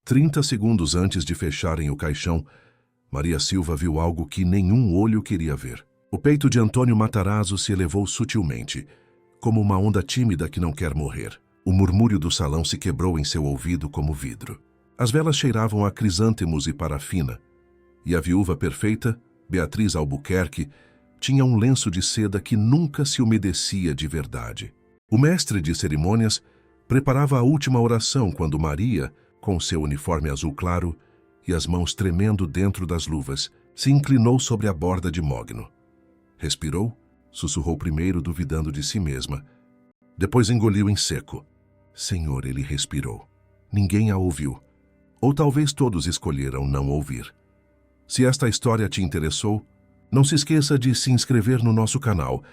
30 segundos antes de fecharem o caixão, Maria Silva viu algo que nenhum olho queria ver. O peito de Antônio Matarazzo se elevou sutilmente, como uma onda tímida que não quer morrer. O murmúrio do salão se quebrou em seu ouvido como vidro. As velas cheiravam a crisântemos e parafina, e a viúva perfeita, Beatriz Albuquerque, tinha um lenço de seda que nunca se umedecia de verdade. O mestre de cerimônias preparava a última oração quando Maria, com seu uniforme azul claro e as mãos tremendo dentro das luvas, se inclinou sobre a borda de mogno. Respirou, sussurrou primeiro duvidando de si mesma. Depois engoliu em seco. Senhor, ele respirou. Ninguém a ouviu. Ou talvez todos escolheram não ouvir. Se esta história te interessou, não se esqueça de se inscrever no nosso canal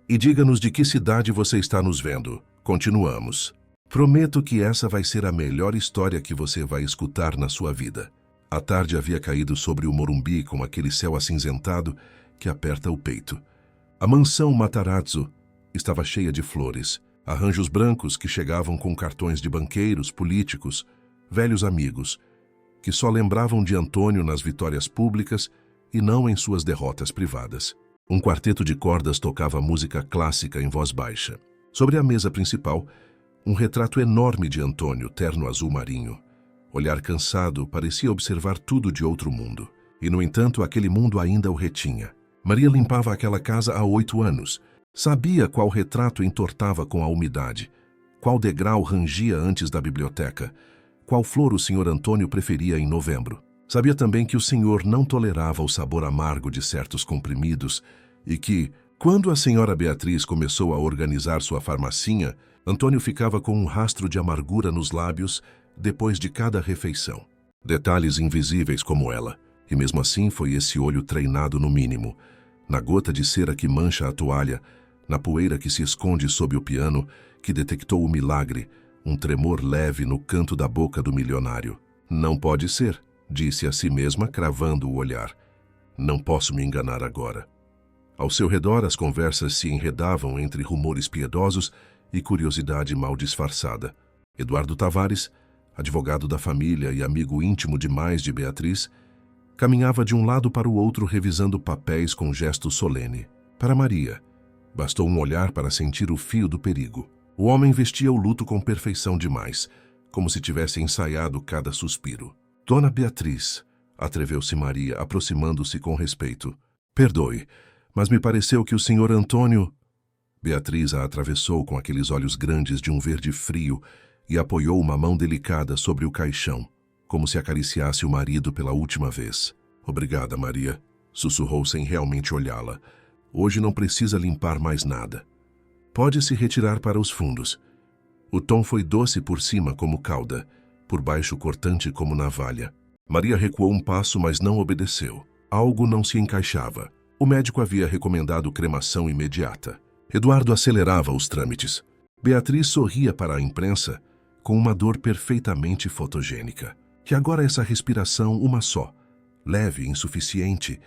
e diga-nos de que cidade você está nos vendo. Continuamos. Prometo que essa vai ser a melhor história que você vai escutar na sua vida. A tarde havia caído sobre o Morumbi com aquele céu acinzentado que aperta o peito. A mansão Matarazzo estava cheia de flores, arranjos brancos que chegavam com cartões de banqueiros, políticos, velhos amigos, que só lembravam de Antônio nas vitórias públicas e não em suas derrotas privadas. Um quarteto de cordas tocava música clássica em voz baixa. Sobre a mesa principal, um retrato enorme de Antônio, terno azul marinho. Olhar cansado, parecia observar tudo de outro mundo. E, no entanto, aquele mundo ainda o retinha. Maria limpava aquela casa há 8 anos. Sabia qual retrato entortava com a umidade, qual degrau rangia antes da biblioteca, qual flor o senhor Antônio preferia em novembro. Sabia também que o senhor não tolerava o sabor amargo de certos comprimidos e que, quando a senhora Beatriz começou a organizar sua farmacinha, Antônio ficava com um rastro de amargura nos lábios depois de cada refeição. Detalhes invisíveis como ela. E mesmo assim foi esse olho treinado no mínimo, na gota de cera que mancha a toalha, na poeira que se esconde sob o piano, que detectou o milagre, um tremor leve no canto da boca do milionário. Não pode ser, disse a si mesma, cravando o olhar. Não posso me enganar agora. Ao seu redor as conversas se enredavam entre rumores piedosos e curiosidade mal disfarçada. Eduardo Tavares, advogado da família e amigo íntimo demais de Beatriz, caminhava de um lado para o outro revisando papéis com gesto solene. Para Maria, bastou um olhar para sentir o fio do perigo. O homem vestia o luto com perfeição demais, como se tivesse ensaiado cada suspiro. Dona Beatriz, atreveu-se Maria, aproximando-se com respeito. Perdoe, mas me pareceu que o senhor Antônio... Beatriz a atravessou com aqueles olhos grandes de um verde frio e apoiou uma mão delicada sobre o caixão, como se acariciasse o marido pela última vez. Obrigada, Maria, sussurrou sem realmente olhá-la. Hoje não precisa limpar mais nada. Pode se retirar para os fundos. O tom foi doce por cima como cauda, por baixo cortante como navalha. Maria recuou um passo, mas não obedeceu. Algo não se encaixava. O médico havia recomendado cremação imediata. Eduardo acelerava os trâmites. Beatriz sorria para a imprensa com uma dor perfeitamente fotogênica. Que agora essa respiração uma só, leve e insuficiente,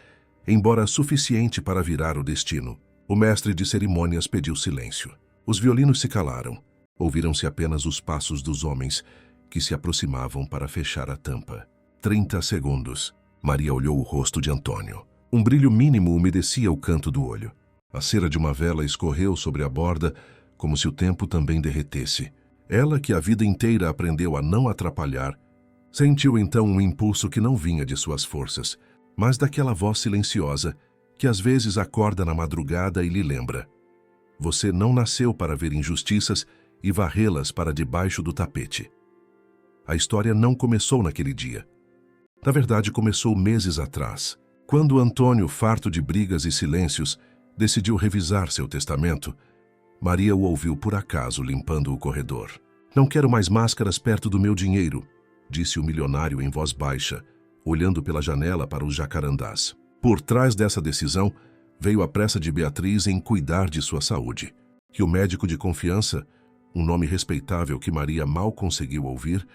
embora suficiente para virar o destino. O mestre de cerimônias pediu silêncio. Os violinos se calaram. Ouviram-se apenas os passos dos homens que se aproximavam para fechar a tampa. 30 segundos. Maria olhou o rosto de Antônio. Um brilho mínimo umedecia o canto do olho. A cera de uma vela escorreu sobre a borda, como se o tempo também derretesse. Ela, que a vida inteira aprendeu a não atrapalhar, sentiu então um impulso que não vinha de suas forças, mas daquela voz silenciosa que às vezes acorda na madrugada e lhe lembra: você não nasceu para ver injustiças e varrê-las para debaixo do tapete. A história não começou naquele dia. Na verdade, começou meses atrás, quando Antônio, farto de brigas e silêncios, decidiu revisar seu testamento. Maria o ouviu por acaso limpando o corredor. Não quero mais máscaras perto do meu dinheiro, disse o milionário em voz baixa, olhando pela janela para os jacarandás. Por trás dessa decisão, veio a pressa de Beatriz em cuidar de sua saúde. Que o médico de confiança, um nome respeitável que Maria mal conseguiu ouvir,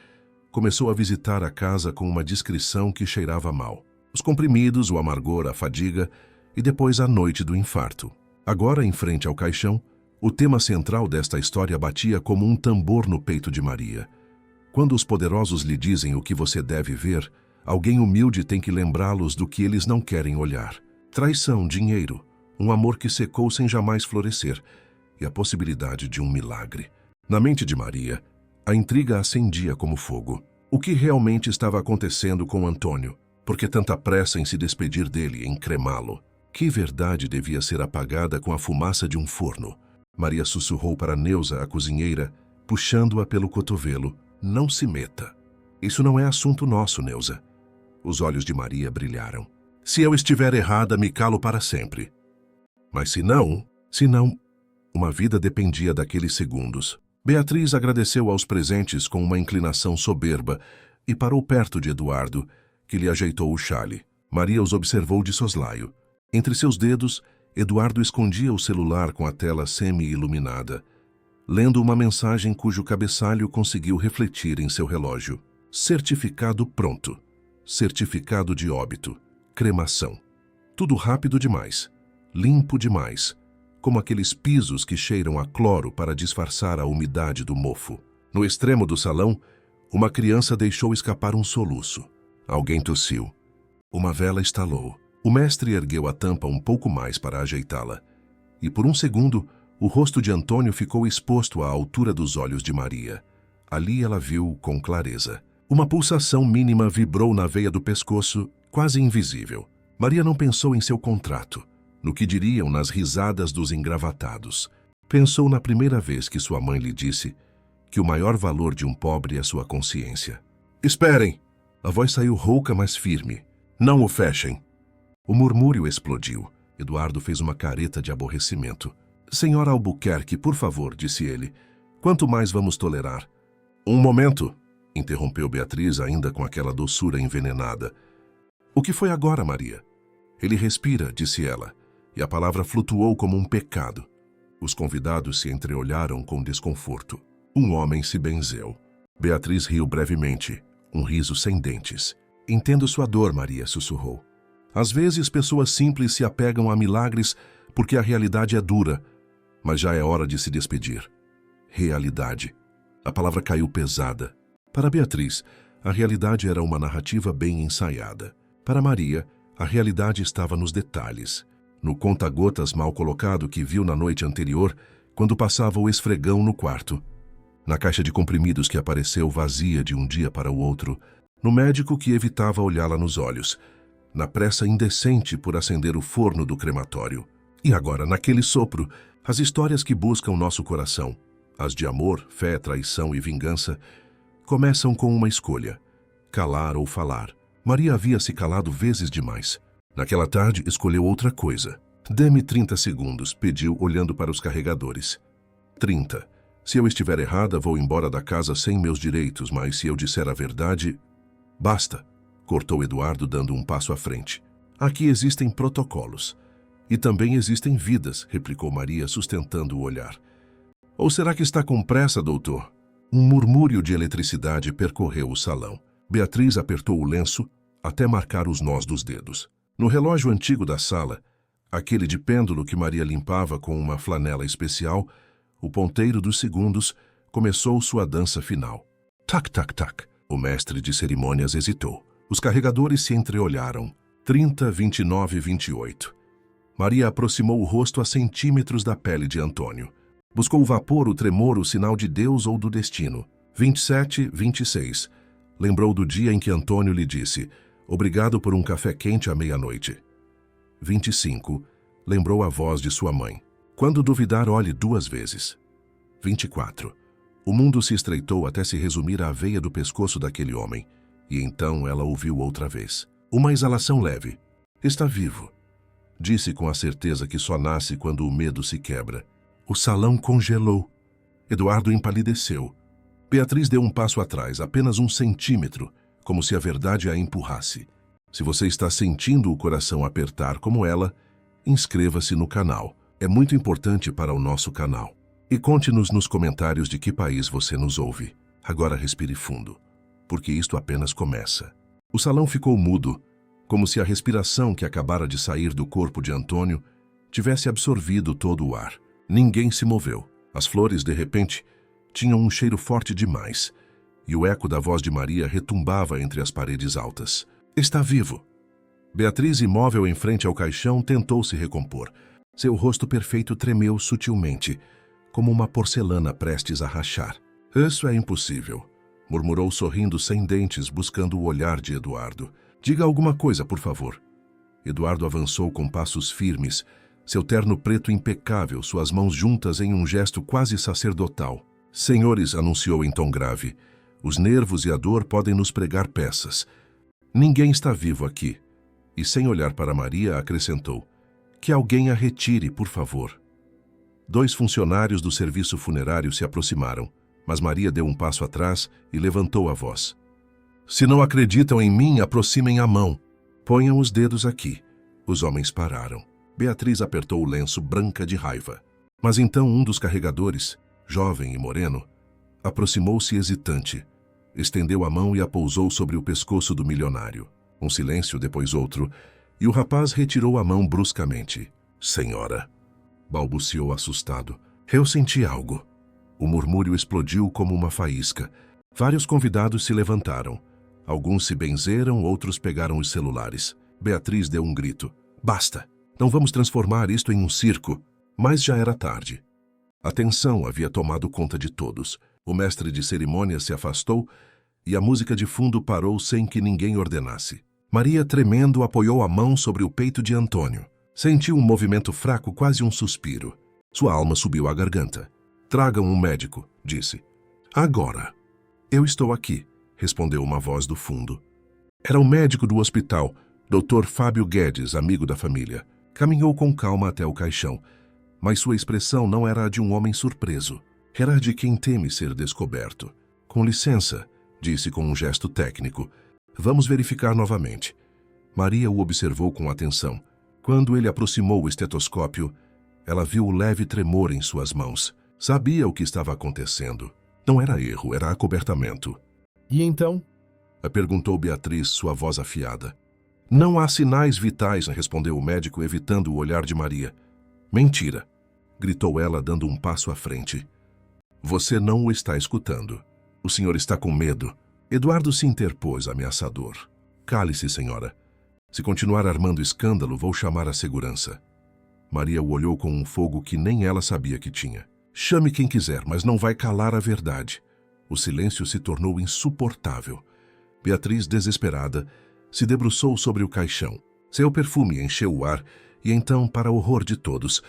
começou a visitar a casa com uma discrição que cheirava mal. Os comprimidos, o amargor, a fadiga e depois a noite do infarto. Agora, em frente ao caixão, o tema central desta história batia como um tambor no peito de Maria. Quando os poderosos lhe dizem o que você deve ver, alguém humilde tem que lembrá-los do que eles não querem olhar. Traição, dinheiro, um amor que secou sem jamais florescer e a possibilidade de um milagre. Na mente de Maria, a intriga acendia como fogo. O que realmente estava acontecendo com Antônio? Por que tanta pressa em se despedir dele, em cremá-lo? Que verdade devia ser apagada com a fumaça de um forno? Maria sussurrou para Neuza, a cozinheira, puxando-a pelo cotovelo. Não se meta. Isso não é assunto nosso, Neuza. Os olhos de Maria brilharam. Se eu estiver errada, me calo para sempre. Mas se não, uma vida dependia daqueles segundos. Beatriz agradeceu aos presentes com uma inclinação soberba e parou perto de Eduardo, que lhe ajeitou o xale. Maria os observou de soslaio. Entre seus dedos, Eduardo escondia o celular com a tela semi-iluminada, lendo uma mensagem cujo cabeçalho conseguiu refletir em seu relógio. Certificado pronto. Certificado de óbito. Cremação. Tudo rápido demais. Limpo demais. Como aqueles pisos que cheiram a cloro para disfarçar a umidade do mofo. No extremo do salão, uma criança deixou escapar um soluço. Alguém tossiu. Uma vela estalou. O mestre ergueu a tampa um pouco mais para ajeitá-la. E por um segundo, o rosto de Antônio ficou exposto à altura dos olhos de Maria. Ali ela viu com clareza. Uma pulsação mínima vibrou na veia do pescoço, quase invisível. Maria não pensou em seu contrato, no que diriam nas risadas dos engravatados. Pensou na primeira vez que sua mãe lhe disse que o maior valor de um pobre é sua consciência. Esperem! A voz saiu rouca, mas firme. Não o fechem! O murmúrio explodiu. Eduardo fez uma careta de aborrecimento. Senhora Albuquerque, por favor, disse ele. Quanto mais vamos tolerar? Um momento, interrompeu Beatriz, ainda com aquela doçura envenenada. O que foi agora, Maria? Ele respira, disse ela, e a palavra flutuou como um pecado. Os convidados se entreolharam com desconforto. Um homem se benzeu. Beatriz riu brevemente, um riso sem dentes. Entendo sua dor, Maria, sussurrou. Às vezes, pessoas simples se apegam a milagres porque a realidade é dura, mas já é hora de se despedir. Realidade. A palavra caiu pesada. Para Beatriz, a realidade era uma narrativa bem ensaiada. Para Maria, a realidade estava nos detalhes. No conta-gotas mal colocado que viu na noite anterior, quando passava o esfregão no quarto. Na caixa de comprimidos que apareceu vazia de um dia para o outro. No médico que evitava olhá-la nos olhos. Na pressa indecente por acender o forno do crematório. E agora, naquele sopro, as histórias que buscam nosso coração, as de amor, fé, traição e vingança, começam com uma escolha: calar ou falar. Maria havia se calado vezes demais. Naquela tarde, escolheu outra coisa. Dê-me 30 segundos, pediu, olhando para os carregadores. 30. Se eu estiver errada, vou embora da casa sem meus direitos, mas se eu disser a verdade... Basta, cortou Eduardo, dando um passo à frente. Aqui existem protocolos. E também existem vidas, replicou Maria, sustentando o olhar. Ou será que está com pressa, doutor? Um murmúrio de eletricidade percorreu o salão. Beatriz apertou o lenço até marcar os nós dos dedos. No relógio antigo da sala, aquele de pêndulo que Maria limpava com uma flanela especial, o ponteiro dos segundos começou sua dança final. Tac, tac, tac. O mestre de cerimônias hesitou. Os carregadores se entreolharam. 30, 29, 28. Maria aproximou o rosto a centímetros da pele de Antônio. Buscou o vapor, o tremor, o sinal de Deus ou do destino. 27, 26. Lembrou do dia em que Antônio lhe disse: obrigado por um café quente à meia-noite. 25. Lembrou a voz de sua mãe: quando duvidar, olhe 2 vezes. 24. O mundo se estreitou até se resumir à veia do pescoço daquele homem, e então ela ouviu outra vez. Uma exalação leve. Está vivo, disse com a certeza que só nasce quando o medo se quebra. O salão congelou. Eduardo empalideceu. Beatriz deu um passo atrás, apenas 1 centímetro, como se a verdade a empurrasse. Se você está sentindo o coração apertar como ela, inscreva-se no canal. É muito importante para o nosso canal. E conte-nos nos comentários de que país você nos ouve. Agora respire fundo, porque isto apenas começa. O salão ficou mudo, como se a respiração que acabara de sair do corpo de Antônio tivesse absorvido todo o ar. Ninguém se moveu. As flores, de repente, tinham um cheiro forte demais, e o eco da voz de Maria retumbava entre as paredes altas. Está vivo! Beatriz, imóvel em frente ao caixão, tentou se recompor. Seu rosto perfeito tremeu sutilmente, como uma porcelana prestes a rachar. Isso é impossível, murmurou sorrindo sem dentes, buscando o olhar de Eduardo. Diga alguma coisa, por favor. Eduardo avançou com passos firmes, seu terno preto impecável, suas mãos juntas em um gesto quase sacerdotal. Senhores, anunciou em tom grave, os nervos e a dor podem nos pregar peças. Ninguém está vivo aqui. E sem olhar para Maria, acrescentou, que alguém a retire, por favor. 2 funcionários do serviço funerário se aproximaram, mas Maria deu um passo atrás e levantou a voz. Se não acreditam em mim, aproximem a mão. Ponham os dedos aqui. Os homens pararam. Beatriz apertou o lenço, branca de raiva. Mas então um dos carregadores, jovem e moreno, aproximou-se hesitante, estendeu a mão e a pousou sobre o pescoço do milionário. Um silêncio, depois outro, e o rapaz retirou a mão bruscamente. Senhora, balbuciou assustado. Eu senti algo. O murmúrio explodiu como uma faísca. Vários convidados se levantaram. Alguns se benzeram, outros pegaram os celulares. Beatriz deu um grito. Basta! Não vamos transformar isto em um circo. Mas já era tarde. A tensão havia tomado conta de todos. O mestre de cerimônias se afastou e a música de fundo parou sem que ninguém ordenasse. Maria, tremendo, apoiou a mão sobre o peito de Antônio. Sentiu um movimento fraco, quase um suspiro. Sua alma subiu à garganta. Tragam um médico, disse. Agora. Eu estou aqui, respondeu uma voz do fundo. Era o médico do hospital, Dr. Fábio Guedes, amigo da família. Caminhou com calma até o caixão, mas sua expressão não era a de um homem surpreso. Era a de quem teme ser descoberto. Com licença, disse com um gesto técnico. Vamos verificar novamente. Maria o observou com atenção. Quando ele aproximou o estetoscópio, ela viu o leve tremor em suas mãos. Sabia o que estava acontecendo. Não era erro, era acobertamento. E então? Perguntou Beatriz, sua voz afiada. Não há sinais vitais, respondeu o médico, evitando o olhar de Maria. Mentira, gritou ela, dando um passo à frente. Você não o está escutando. O senhor está com medo. Eduardo se interpôs, ameaçador. Cale-se, senhora. Se continuar armando escândalo, vou chamar a segurança. Maria o olhou com um fogo que nem ela sabia que tinha. Chame quem quiser, mas não vai calar a verdade. O silêncio se tornou insuportável. Beatriz, desesperada, se debruçou sobre o caixão. Seu perfume encheu o ar e então, para horror de todos,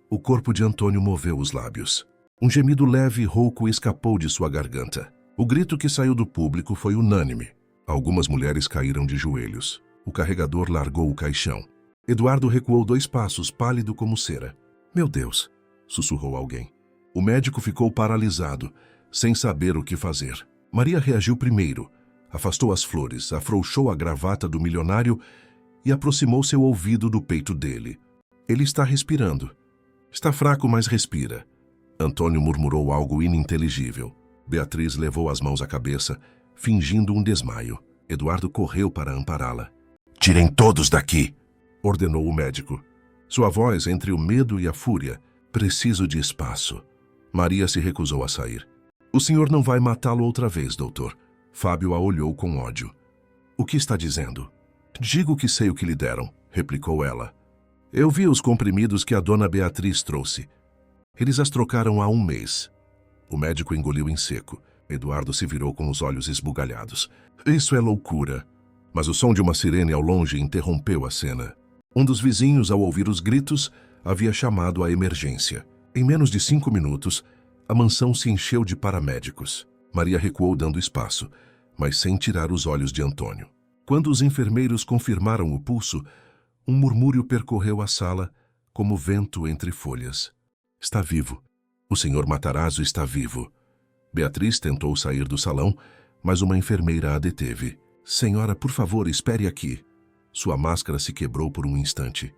o corpo de Antônio moveu os lábios. Um gemido leve e rouco escapou de sua garganta. O grito que saiu do público foi unânime. Algumas mulheres caíram de joelhos. O carregador largou o caixão. Eduardo recuou 2 passos, pálido como cera. Meu Deus, sussurrou alguém. O médico ficou paralisado, sem saber o que fazer. Maria reagiu primeiro, afastou as flores, afrouxou a gravata do milionário e aproximou seu ouvido do peito dele. Ele está respirando. Está fraco, mas respira. Antônio murmurou algo ininteligível. Beatriz levou as mãos à cabeça, fingindo um desmaio. Eduardo correu para ampará-la. Tirem todos daqui, ordenou o médico. Sua voz entre o medo e a fúria. Preciso de espaço. Maria se recusou a sair. O senhor não vai matá-lo outra vez, doutor. Fábio a olhou com ódio. O que está dizendo? Digo que sei o que lhe deram, replicou ela. Eu vi os comprimidos que a dona Beatriz trouxe. Eles as trocaram há 1 mês. O médico engoliu em seco. Eduardo se virou com os olhos esbugalhados. Isso é loucura. Mas o som de uma sirene ao longe interrompeu a cena. Um dos vizinhos, ao ouvir os gritos, havia chamado a emergência. Em menos de 5 minutos, a mansão se encheu de paramédicos. Maria recuou dando espaço, mas sem tirar os olhos de Antônio. Quando os enfermeiros confirmaram o pulso, um murmúrio percorreu a sala como vento entre folhas. Está vivo. O senhor Matarazzo está vivo. Beatriz tentou sair do salão, mas uma enfermeira a deteve. Senhora, por favor, espere aqui. Sua máscara se quebrou por um instante.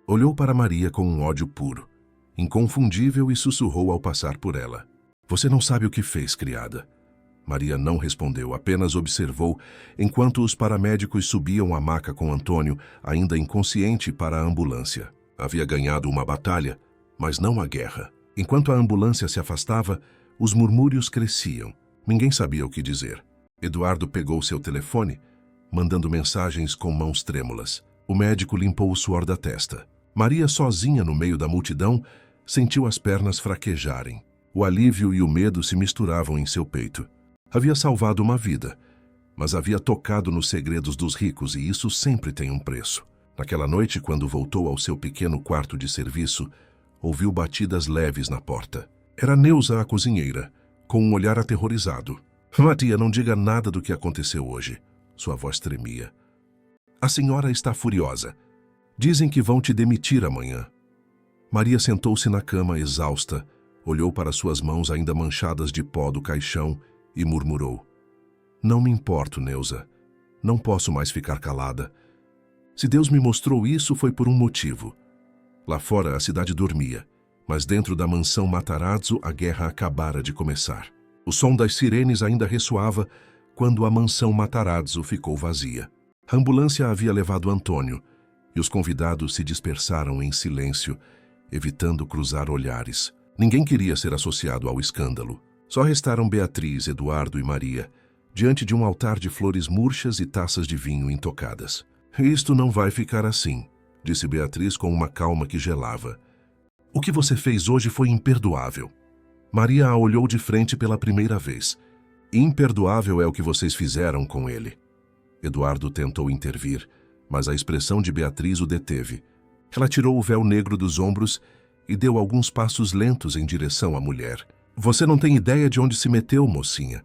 Olhou para Maria com um ódio puro, inconfundível, e sussurrou ao passar por ela. Você não sabe o que fez, criada. Maria não respondeu, apenas observou enquanto os paramédicos subiam a maca com Antônio, ainda inconsciente, para a ambulância. Havia ganhado uma batalha, mas não a guerra. Enquanto a ambulância se afastava, os murmúrios cresciam. Ninguém sabia o que dizer. Eduardo pegou seu telefone, mandando mensagens com mãos trêmulas. O médico limpou o suor da testa. Maria, sozinha no meio da multidão, sentiu as pernas fraquejarem. O alívio e o medo se misturavam em seu peito. Havia salvado uma vida, mas havia tocado nos segredos dos ricos e isso sempre tem um preço. Naquela noite, quando voltou ao seu pequeno quarto de serviço, ouviu batidas leves na porta. Era Neuza, a cozinheira, com um olhar aterrorizado. Maria, não diga nada do que aconteceu hoje. Sua voz tremia. A senhora está furiosa. Dizem que vão te demitir amanhã. Maria sentou-se na cama, exausta, olhou para suas mãos ainda manchadas de pó do caixão e murmurou. Não me importo, Neuza. Não posso mais ficar calada. Se Deus me mostrou isso, foi por um motivo. Lá fora a cidade dormia, mas dentro da mansão Matarazzo a guerra acabara de começar. O som das sirenes ainda ressoava quando a mansão Matarazzo ficou vazia. A ambulância havia levado Antônio e os convidados se dispersaram em silêncio, evitando cruzar olhares. Ninguém queria ser associado ao escândalo. Só restaram Beatriz, Eduardo e Maria, diante de um altar de flores murchas e taças de vinho intocadas. Isto não vai ficar assim, disse Beatriz com uma calma que gelava. O que você fez hoje foi imperdoável. Maria a olhou de frente pela primeira vez. Imperdoável é o que vocês fizeram com ele. Eduardo tentou intervir, mas a expressão de Beatriz o deteve. Ela tirou o véu negro dos ombros e deu alguns passos lentos em direção à mulher. Você não tem ideia de onde se meteu, mocinha.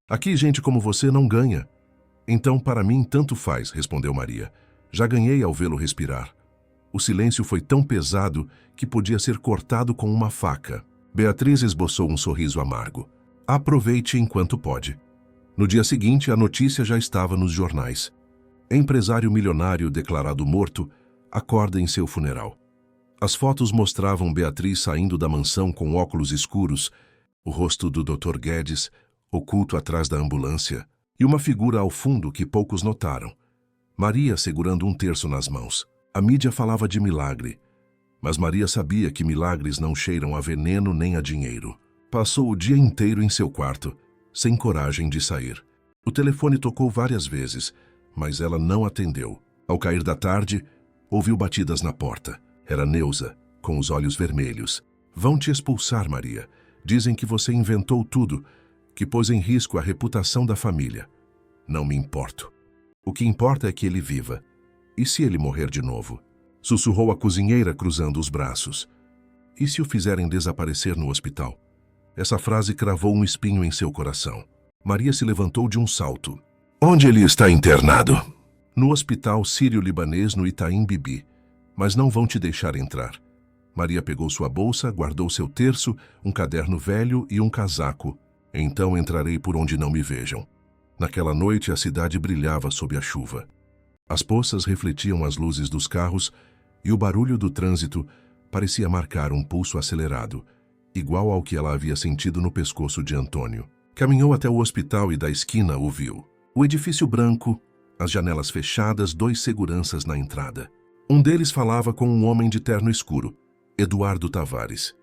Aqui gente como você não ganha. Então, para mim, tanto faz, respondeu Maria. Já ganhei ao vê-lo respirar. O silêncio foi tão pesado que podia ser cortado com uma faca. Beatriz esboçou um sorriso amargo. Aproveite enquanto pode. No dia seguinte, a notícia já estava nos jornais. Empresário milionário declarado morto acorda em seu funeral. As fotos mostravam Beatriz saindo da mansão com óculos escuros, o rosto do Dr. Guedes oculto atrás da ambulância e uma figura ao fundo que poucos notaram. Maria segurando um terço nas mãos. A mídia falava de milagre, mas Maria sabia que milagres não cheiram a veneno nem a dinheiro. Passou o dia inteiro em seu quarto, sem coragem de sair. O telefone tocou várias vezes, mas ela não atendeu. Ao cair da tarde, ouviu batidas na porta. Era Neuza, com os olhos vermelhos. Vão te expulsar, Maria. Dizem que você inventou tudo, que pôs em risco a reputação da família. Não me importo. O que importa é que ele viva. E se ele morrer de novo? Sussurrou a cozinheira cruzando os braços. E se o fizerem desaparecer no hospital? Essa frase cravou um espinho em seu coração. Maria se levantou de um salto. Onde ele está internado? No hospital sírio-libanês no Itaim Bibi. Mas não vão te deixar entrar. Maria pegou sua bolsa, guardou seu terço, um caderno velho e um casaco. Então entrarei por onde não me vejam. Naquela noite a cidade brilhava sob a chuva. As poças refletiam as luzes dos carros e o barulho do trânsito parecia marcar um pulso acelerado, igual ao que ela havia sentido no pescoço de Antônio. Caminhou até o hospital e da esquina o viu. O edifício branco, as janelas fechadas, 2 seguranças na entrada. Um deles falava com um homem de terno escuro, Eduardo Tavares.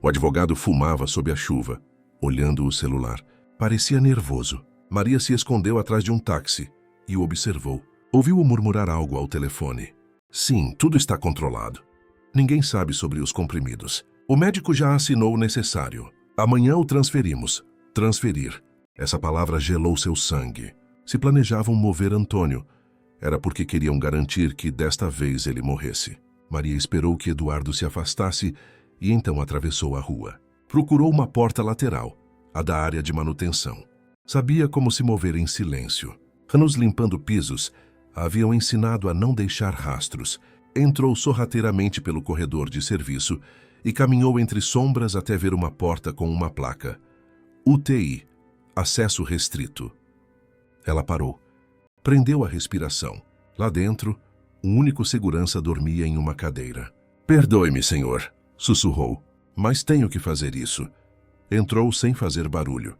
O advogado fumava sob a chuva, olhando o celular. Parecia nervoso. Maria se escondeu atrás de um táxi e o observou. Ouviu-o murmurar algo ao telefone. Sim, tudo está controlado. Ninguém sabe sobre os comprimidos. O médico já assinou o necessário. Amanhã o transferimos. Transferir. Essa palavra gelou seu sangue. Se planejavam mover Antônio, era porque queriam garantir que desta vez ele morresse. Maria esperou que Eduardo se afastasse e então atravessou a rua. Procurou uma porta lateral, a da área de manutenção. Sabia como se mover em silêncio. Anos limpando pisos a haviam ensinado a não deixar rastros. Entrou sorrateiramente pelo corredor de serviço e caminhou entre sombras até ver uma porta com uma placa. UTI, acesso restrito. Ela parou. Prendeu a respiração. Lá dentro, um único segurança dormia em uma cadeira. Perdoe-me, senhor, sussurrou, mas tenho que fazer isso. Entrou sem fazer barulho.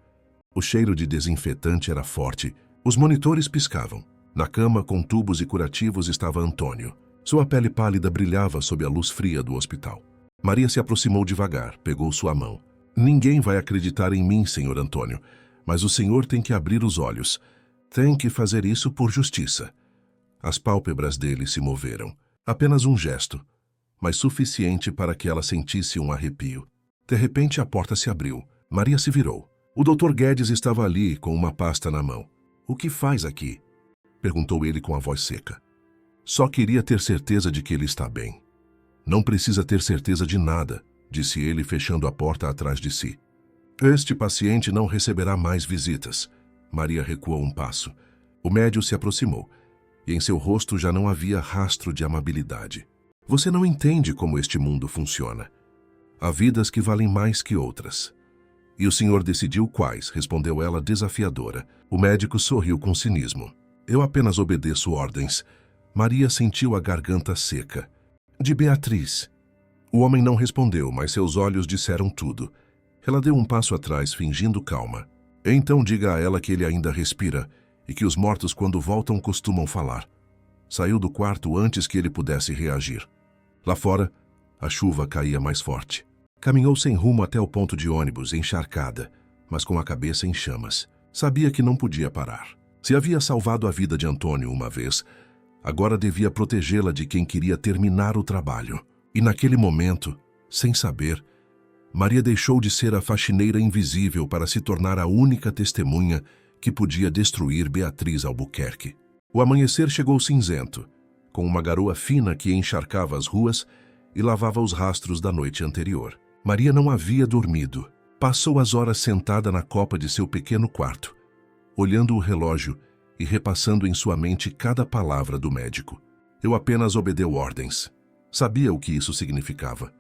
O cheiro de desinfetante era forte. Os monitores piscavam. Na cama, com tubos e curativos, estava Antônio. Sua pele pálida brilhava sob a luz fria do hospital. Maria se aproximou devagar, pegou sua mão. Ninguém vai acreditar em mim, senhor Antônio, Mas o senhor tem que abrir os olhos. Tem que fazer isso por justiça. As pálpebras dele se moveram. Apenas um gesto, mas suficiente para que ela sentisse um arrepio. De repente, a porta se abriu. Maria se virou. O Dr. Guedes estava ali, com uma pasta na mão. "O que faz aqui?" perguntou ele com a voz seca. "Só queria ter certeza de que ele está bem." "Não precisa ter certeza de nada", disse ele, fechando a porta atrás de si. "Este paciente não receberá mais visitas." Maria recuou um passo. O médico se aproximou, e em seu rosto já não havia rastro de amabilidade. "Você não entende como este mundo funciona. Há vidas que valem mais que outras." "E o senhor decidiu quais?" respondeu ela desafiadora. O médico sorriu com cinismo. "Eu apenas obedeço ordens." Maria sentiu a garganta seca. "De Beatriz." O homem não respondeu, mas seus olhos disseram tudo. Ela deu um passo atrás, fingindo calma. "Então diga a ela que ele ainda respira e que os mortos, quando voltam, costumam falar." Saiu do quarto antes que ele pudesse reagir. Lá fora, a chuva caía mais forte. Caminhou sem rumo até o ponto de ônibus, encharcada, mas com a cabeça em chamas. Sabia que não podia parar. Se havia salvado a vida de Antônio uma vez, agora devia protegê-la de quem queria terminar o trabalho. E naquele momento, sem saber, Maria deixou de ser a faxineira invisível para se tornar a única testemunha que podia destruir Beatriz Albuquerque. O amanhecer chegou cinzento, com uma garoa fina que encharcava as ruas e lavava os rastros da noite anterior. Maria não havia dormido. Passou as horas sentada na copa de seu pequeno quarto, olhando o relógio e repassando em sua mente cada palavra do médico. Eu apenas obedeu ordens. Sabia o que isso significava.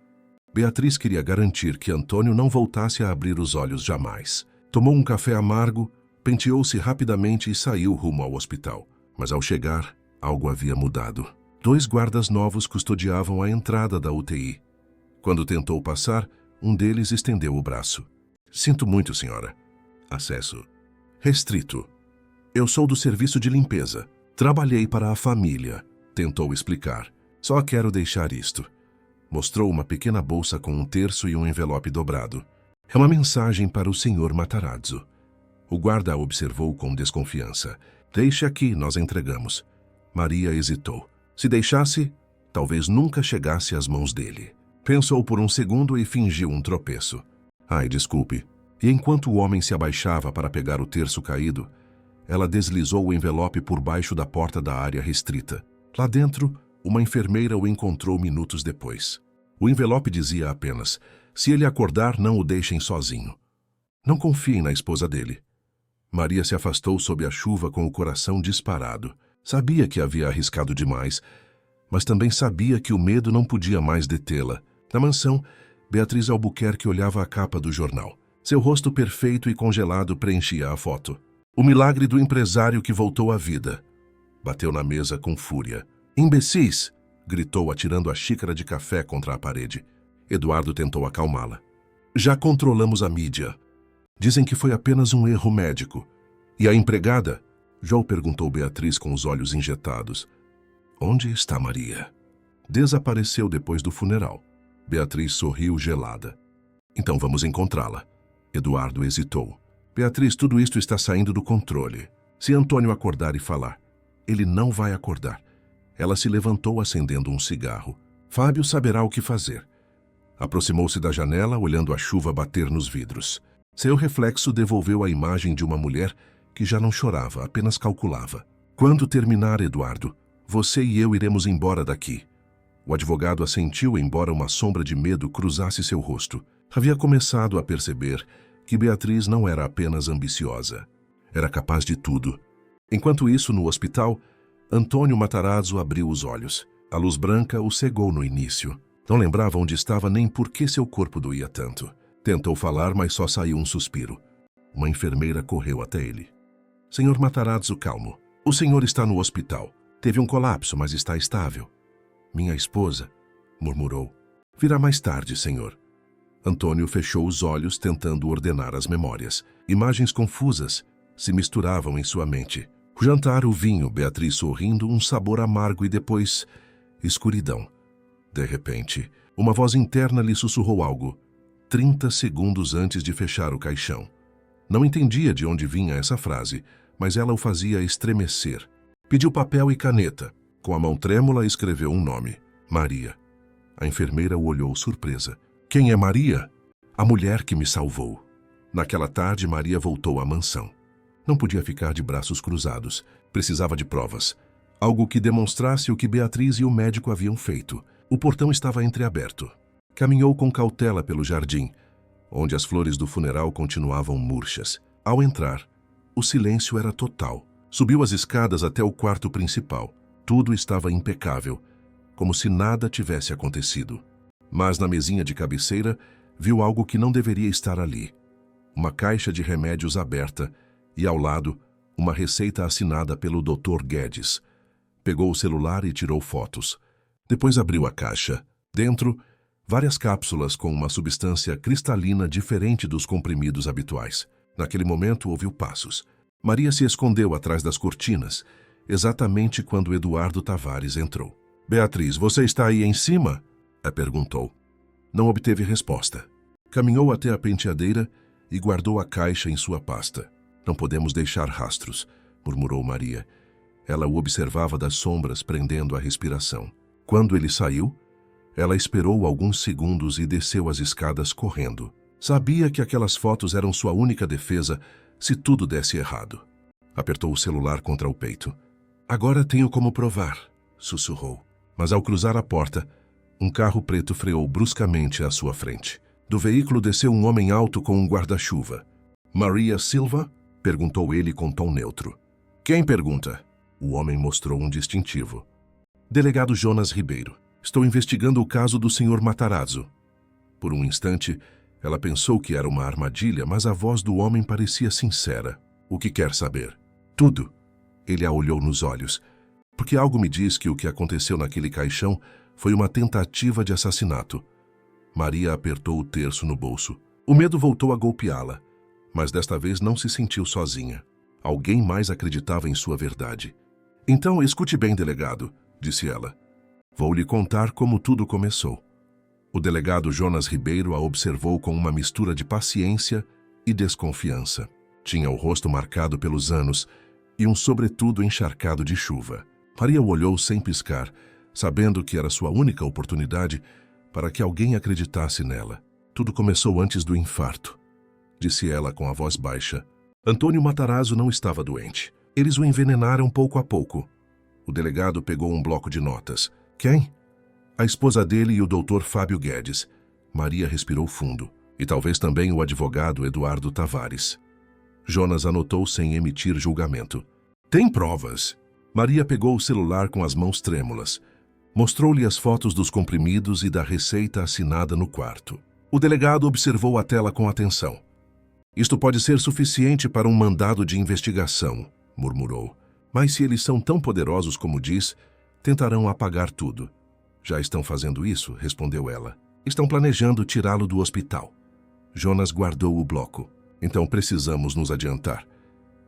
Beatriz queria garantir que Antônio não voltasse a abrir os olhos jamais. Tomou um café amargo, penteou-se rapidamente e saiu rumo ao hospital. Mas ao chegar, algo havia mudado. 2 guardas novos custodiavam a entrada da UTI. Quando tentou passar, um deles estendeu o braço. "Sinto muito, senhora. Acesso restrito. Eu sou do serviço de limpeza. Trabalhei para a família", tentou explicar. "Só quero deixar isto." Mostrou uma pequena bolsa com um terço e um envelope dobrado. "É uma mensagem para o senhor Matarazzo." O guarda a observou com desconfiança. "Deixe aqui, nós entregamos." Maria hesitou. Se deixasse, talvez nunca chegasse às mãos dele. Pensou por um segundo e fingiu um tropeço. "Ai, desculpe." E enquanto o homem se abaixava para pegar o terço caído, ela deslizou o envelope por baixo da porta da área restrita. Lá dentro, uma enfermeira o encontrou minutos depois. O envelope dizia apenas: "Se ele acordar, não o deixem sozinho." Não confiem na esposa dele. Maria se afastou sob a chuva com o coração disparado. Sabia que havia arriscado demais, mas também sabia que o medo não podia mais detê-la. Na mansão, Beatriz Albuquerque olhava a capa do jornal. Seu rosto perfeito e congelado preenchia a foto. O milagre do empresário que voltou à vida. Bateu na mesa com fúria. "Imbecis!" gritou, atirando a xícara de café contra a parede. Eduardo tentou acalmá-la. "Já controlamos a mídia. Dizem que foi apenas um erro médico." "E a empregada?" João perguntou Beatriz com os olhos injetados. "Onde está Maria?" "Desapareceu depois do funeral." Beatriz sorriu gelada. "Então vamos encontrá-la." Eduardo hesitou. "Beatriz, tudo isto está saindo do controle. Se Antônio acordar e falar, ele não vai acordar." Ela se levantou acendendo um cigarro. "Fábio saberá o que fazer." Aproximou-se da janela, olhando a chuva bater nos vidros. Seu reflexo devolveu a imagem de uma mulher que já não chorava, apenas calculava. "Quando terminar, Eduardo, você e eu iremos embora daqui." O advogado assentiu, embora uma sombra de medo cruzasse seu rosto. Havia começado a perceber que Beatriz não era apenas ambiciosa. Era capaz de tudo. Enquanto isso, no hospital, Antônio Matarazzo abriu os olhos. A luz branca o cegou no início. Não lembrava onde estava nem por que seu corpo doía tanto. Tentou falar, mas só saiu um suspiro. Uma enfermeira correu até ele. "Senhor Matarazzo, calmo. O senhor está no hospital. Teve um colapso, mas está estável." "Minha esposa", murmurou. "Virá mais tarde, senhor." Antônio fechou os olhos, tentando ordenar as memórias. Imagens confusas se misturavam em sua mente. O jantar, o vinho, Beatriz sorrindo, um sabor amargo e depois escuridão. De repente, uma voz interna lhe sussurrou algo, 30 segundos antes de fechar o caixão. Não entendia de onde vinha essa frase, mas ela o fazia estremecer. Pediu papel e caneta. Com a mão trêmula, escreveu um nome: Maria. A enfermeira o olhou surpresa. Quem é Maria? A mulher que me salvou. Naquela tarde, Maria voltou à mansão. Não podia ficar de braços cruzados. Precisava de provas. Algo que demonstrasse o que Beatriz e o médico haviam feito. O portão estava entreaberto. Caminhou com cautela pelo jardim, onde as flores do funeral continuavam murchas. Ao entrar, o silêncio era total. Subiu as escadas até o quarto principal. Tudo estava impecável, como se nada tivesse acontecido. Mas na mesinha de cabeceira, viu algo que não deveria estar ali. Uma caixa de remédios aberta e, ao lado, uma receita assinada pelo Dr. Guedes. Pegou o celular e tirou fotos. Depois abriu a caixa. Dentro, várias cápsulas com uma substância cristalina diferente dos comprimidos habituais. Naquele momento, ouviu passos. Maria se escondeu atrás das cortinas, exatamente quando Eduardo Tavares entrou. Beatriz, você está aí em cima? Perguntou. Não obteve resposta. Caminhou até a penteadeira e guardou a caixa em sua pasta. Não podemos deixar rastros, murmurou Maria. Ela o observava das sombras, prendendo a respiração. Quando ele saiu, ela esperou alguns segundos e desceu as escadas correndo. Sabia que aquelas fotos eram sua única defesa se tudo desse errado. Apertou o celular contra o peito. Agora tenho como provar, sussurrou. Mas ao cruzar a porta, um carro preto freou bruscamente à sua frente. Do veículo desceu um homem alto com um guarda-chuva. Maria Silva? Perguntou ele com tom neutro. Quem pergunta? O homem mostrou um distintivo. Delegado Jonas Ribeiro. Estou investigando o caso do Sr. Matarazzo. Por um instante, ela pensou que era uma armadilha, mas a voz do homem parecia sincera. O que quer saber? Tudo. Ele a olhou nos olhos. Porque algo me diz que o que aconteceu naquele caixão foi uma tentativa de assassinato. Maria apertou o terço no bolso. O medo voltou a golpeá-la, mas desta vez não se sentiu sozinha. Alguém mais acreditava em sua verdade. Então, escute bem, delegado, disse ela. Vou lhe contar como tudo começou. O delegado Jonas Ribeiro a observou com uma mistura de paciência e desconfiança. Tinha o rosto marcado pelos anos e um sobretudo encharcado de chuva. Maria o olhou sem piscar, sabendo que era sua única oportunidade para que alguém acreditasse nela. Tudo começou antes do infarto, disse ela com a voz baixa. Antônio Matarazzo não estava doente. Eles o envenenaram pouco a pouco. O delegado pegou um bloco de notas. Quem? A esposa dele e o Dr. Fábio Guedes. Maria respirou fundo. E talvez também o advogado Eduardo Tavares. Jonas anotou sem emitir julgamento. Tem provas? Maria pegou o celular com as mãos trêmulas. Mostrou-lhe as fotos dos comprimidos e da receita assinada no quarto. O delegado observou a tela com atenção. Isto pode ser suficiente para um mandado de investigação, murmurou. Mas se eles são tão poderosos como diz, tentarão apagar tudo. Já estão fazendo isso, respondeu ela. Estão planejando tirá-lo do hospital. Jonas guardou o bloco. Então precisamos nos adiantar.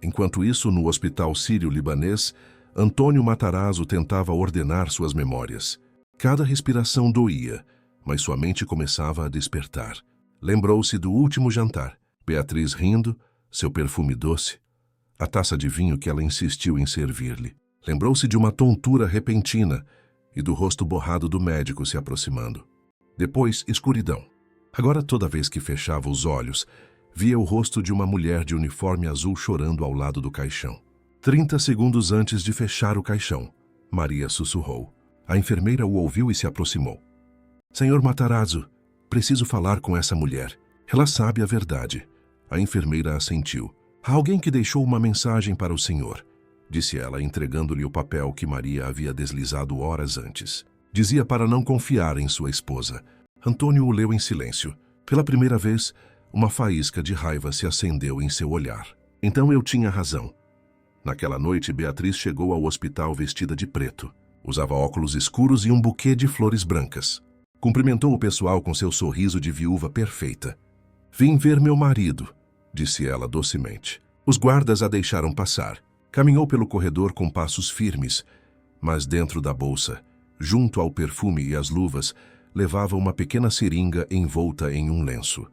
Enquanto isso, no hospital sírio-libanês, Antônio Matarazzo tentava ordenar suas memórias. Cada respiração doía, mas sua mente começava a despertar. Lembrou-se do último jantar. Beatriz rindo, seu perfume doce, a taça de vinho que ela insistiu em servir-lhe. Lembrou-se de uma tontura repentina e do rosto borrado do médico se aproximando. Depois, escuridão. Agora, toda vez que fechava os olhos, via o rosto de uma mulher de uniforme azul chorando ao lado do caixão. 30 segundos antes de fechar o caixão, Maria sussurrou. A enfermeira o ouviu e se aproximou. Senhor Matarazzo, preciso falar com essa mulher. Ela sabe a verdade. A enfermeira assentiu. Há alguém que deixou uma mensagem para o senhor, disse ela, entregando-lhe o papel que Maria havia deslizado horas antes. Dizia para não confiar em sua esposa. Antônio o leu em silêncio. Pela primeira vez, uma faísca de raiva se acendeu em seu olhar. Então eu tinha razão. Naquela noite, Beatriz chegou ao hospital vestida de preto. Usava óculos escuros e um buquê de flores brancas. Cumprimentou o pessoal com seu sorriso de viúva perfeita. Vim ver meu marido, disse ela docemente. Os guardas a deixaram passar. Caminhou pelo corredor com passos firmes, mas dentro da bolsa, junto ao perfume e às luvas, levava uma pequena seringa envolta em um lenço.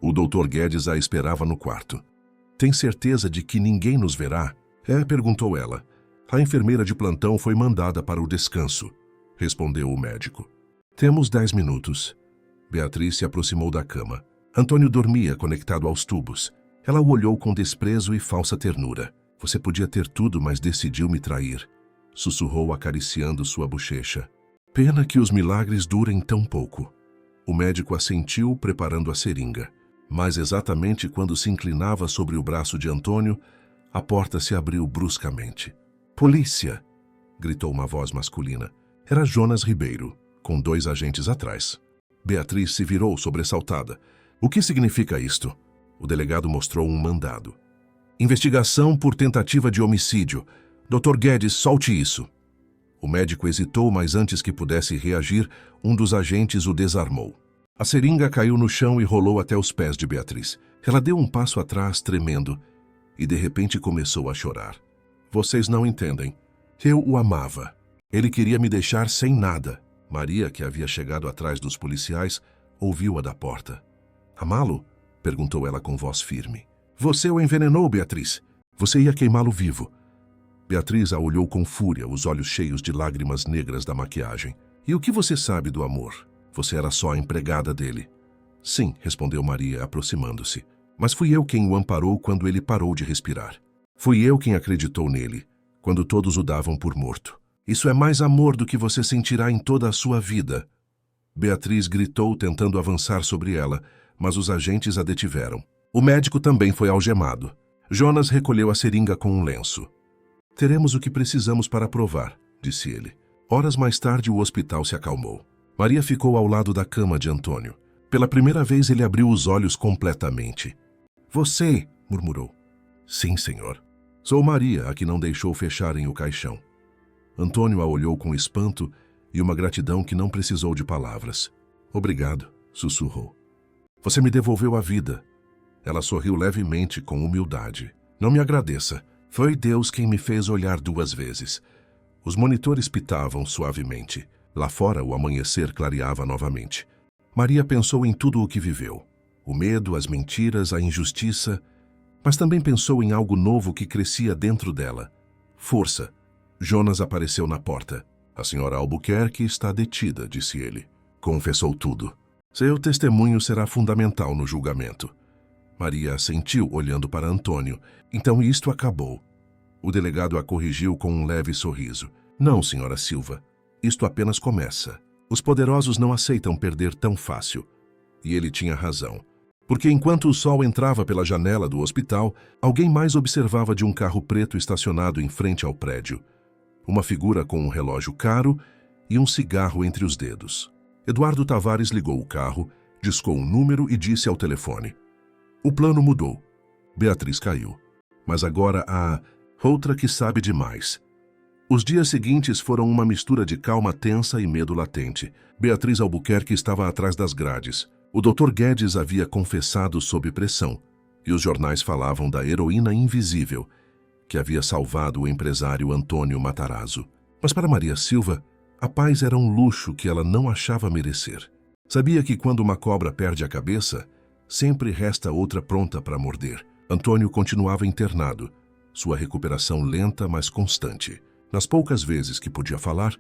O Dr. Guedes a esperava no quarto. Tem certeza de que ninguém nos verá? Perguntou ela. A enfermeira de plantão foi mandada para o descanso, respondeu o médico. Temos 10 minutos. Beatriz se aproximou da cama. Antônio dormia conectado aos tubos. Ela o olhou com desprezo e falsa ternura. Você podia ter tudo, mas decidiu me trair, sussurrou acariciando sua bochecha. Pena que os milagres durem tão pouco. O médico assentiu, preparando a seringa. Mas exatamente quando se inclinava sobre o braço de Antônio, a porta se abriu bruscamente. Polícia! Gritou uma voz masculina. Era Jonas Ribeiro, com 2 agentes atrás. Beatriz se virou sobressaltada. O que significa isto? O delegado mostrou um mandado. Investigação por tentativa de homicídio. Dr. Guedes, solte isso. O médico hesitou, mas antes que pudesse reagir, um dos agentes o desarmou. A seringa caiu no chão e rolou até os pés de Beatriz. Ela deu um passo atrás, tremendo, e de repente começou a chorar. Vocês não entendem. Eu o amava. Ele queria me deixar sem nada. Maria, que havia chegado atrás dos policiais, ouviu-a da porta. Amá-lo? Perguntou ela com voz firme. Você o envenenou, Beatriz. Você ia queimá-lo vivo. Beatriz a olhou com fúria, os olhos cheios de lágrimas negras da maquiagem. E o que você sabe do amor? Você era só a empregada dele. Sim, respondeu Maria, aproximando-se. Mas fui eu quem o amparou quando ele parou de respirar. Fui eu quem acreditou nele, quando todos o davam por morto. Isso é mais amor do que você sentirá em toda a sua vida. Beatriz gritou, tentando avançar sobre ela, mas os agentes a detiveram. O médico também foi algemado. Jonas recolheu a seringa com um lenço. Teremos o que precisamos para provar, disse ele. Horas mais tarde, o hospital se acalmou. Maria ficou ao lado da cama de Antônio. Pela primeira vez, ele abriu os olhos completamente. Você, murmurou. Sim, senhor. Sou Maria, a que não deixou fecharem o caixão. Antônio a olhou com espanto e uma gratidão que não precisou de palavras. Obrigado, sussurrou. Você me devolveu a vida. Ela sorriu levemente, com humildade. Não me agradeça. Foi Deus quem me fez olhar 2 vezes. Os monitores pitavam suavemente. Lá fora, o amanhecer clareava novamente. Maria pensou em tudo o que viveu. O medo, as mentiras, a injustiça. Mas também pensou em algo novo que crescia dentro dela. Força. Jonas apareceu na porta. A senhora Albuquerque está detida, disse ele. Confessou tudo. Seu testemunho será fundamental no julgamento. Maria assentiu, olhando para Antônio. Então isto acabou. O delegado a corrigiu com um leve sorriso. Não, senhora Silva. Isto apenas começa. Os poderosos não aceitam perder tão fácil. E ele tinha razão. Porque enquanto o sol entrava pela janela do hospital, alguém mais observava de um carro preto estacionado em frente ao prédio. Uma figura com um relógio caro e um cigarro entre os dedos. Eduardo Tavares ligou o carro, discou um número e disse ao telefone. O plano mudou. Beatriz caiu. Mas agora há outra que sabe demais. Os dias seguintes foram uma mistura de calma tensa e medo latente. Beatriz Albuquerque estava atrás das grades. O Dr. Guedes havia confessado sob pressão, e os jornais falavam da heroína invisível que havia salvado o empresário Antônio Matarazzo. Mas para Maria Silva, a paz era um luxo que ela não achava merecer. Sabia que quando uma cobra perde a cabeça, sempre resta outra pronta para morder. Antônio continuava internado, sua recuperação lenta, mas constante. Nas poucas vezes que podia falar,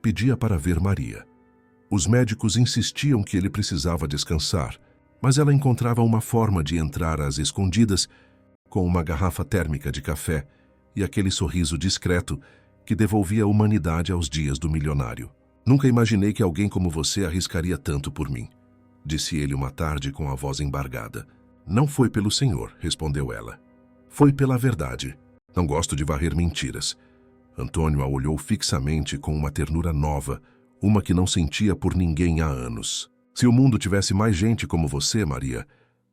pedia para ver Maria. Os médicos insistiam que ele precisava descansar, mas ela encontrava uma forma de entrar às escondidas com uma garrafa térmica de café e aquele sorriso discreto que devolvia a humanidade aos dias do milionário. Nunca imaginei que alguém como você arriscaria tanto por mim, disse ele uma tarde com a voz embargada. Não foi pelo senhor, respondeu ela. Foi pela verdade. Não gosto de varrer mentiras. Antônio a olhou fixamente com uma ternura nova, uma que não sentia por ninguém há anos. Se o mundo tivesse mais gente como você, Maria,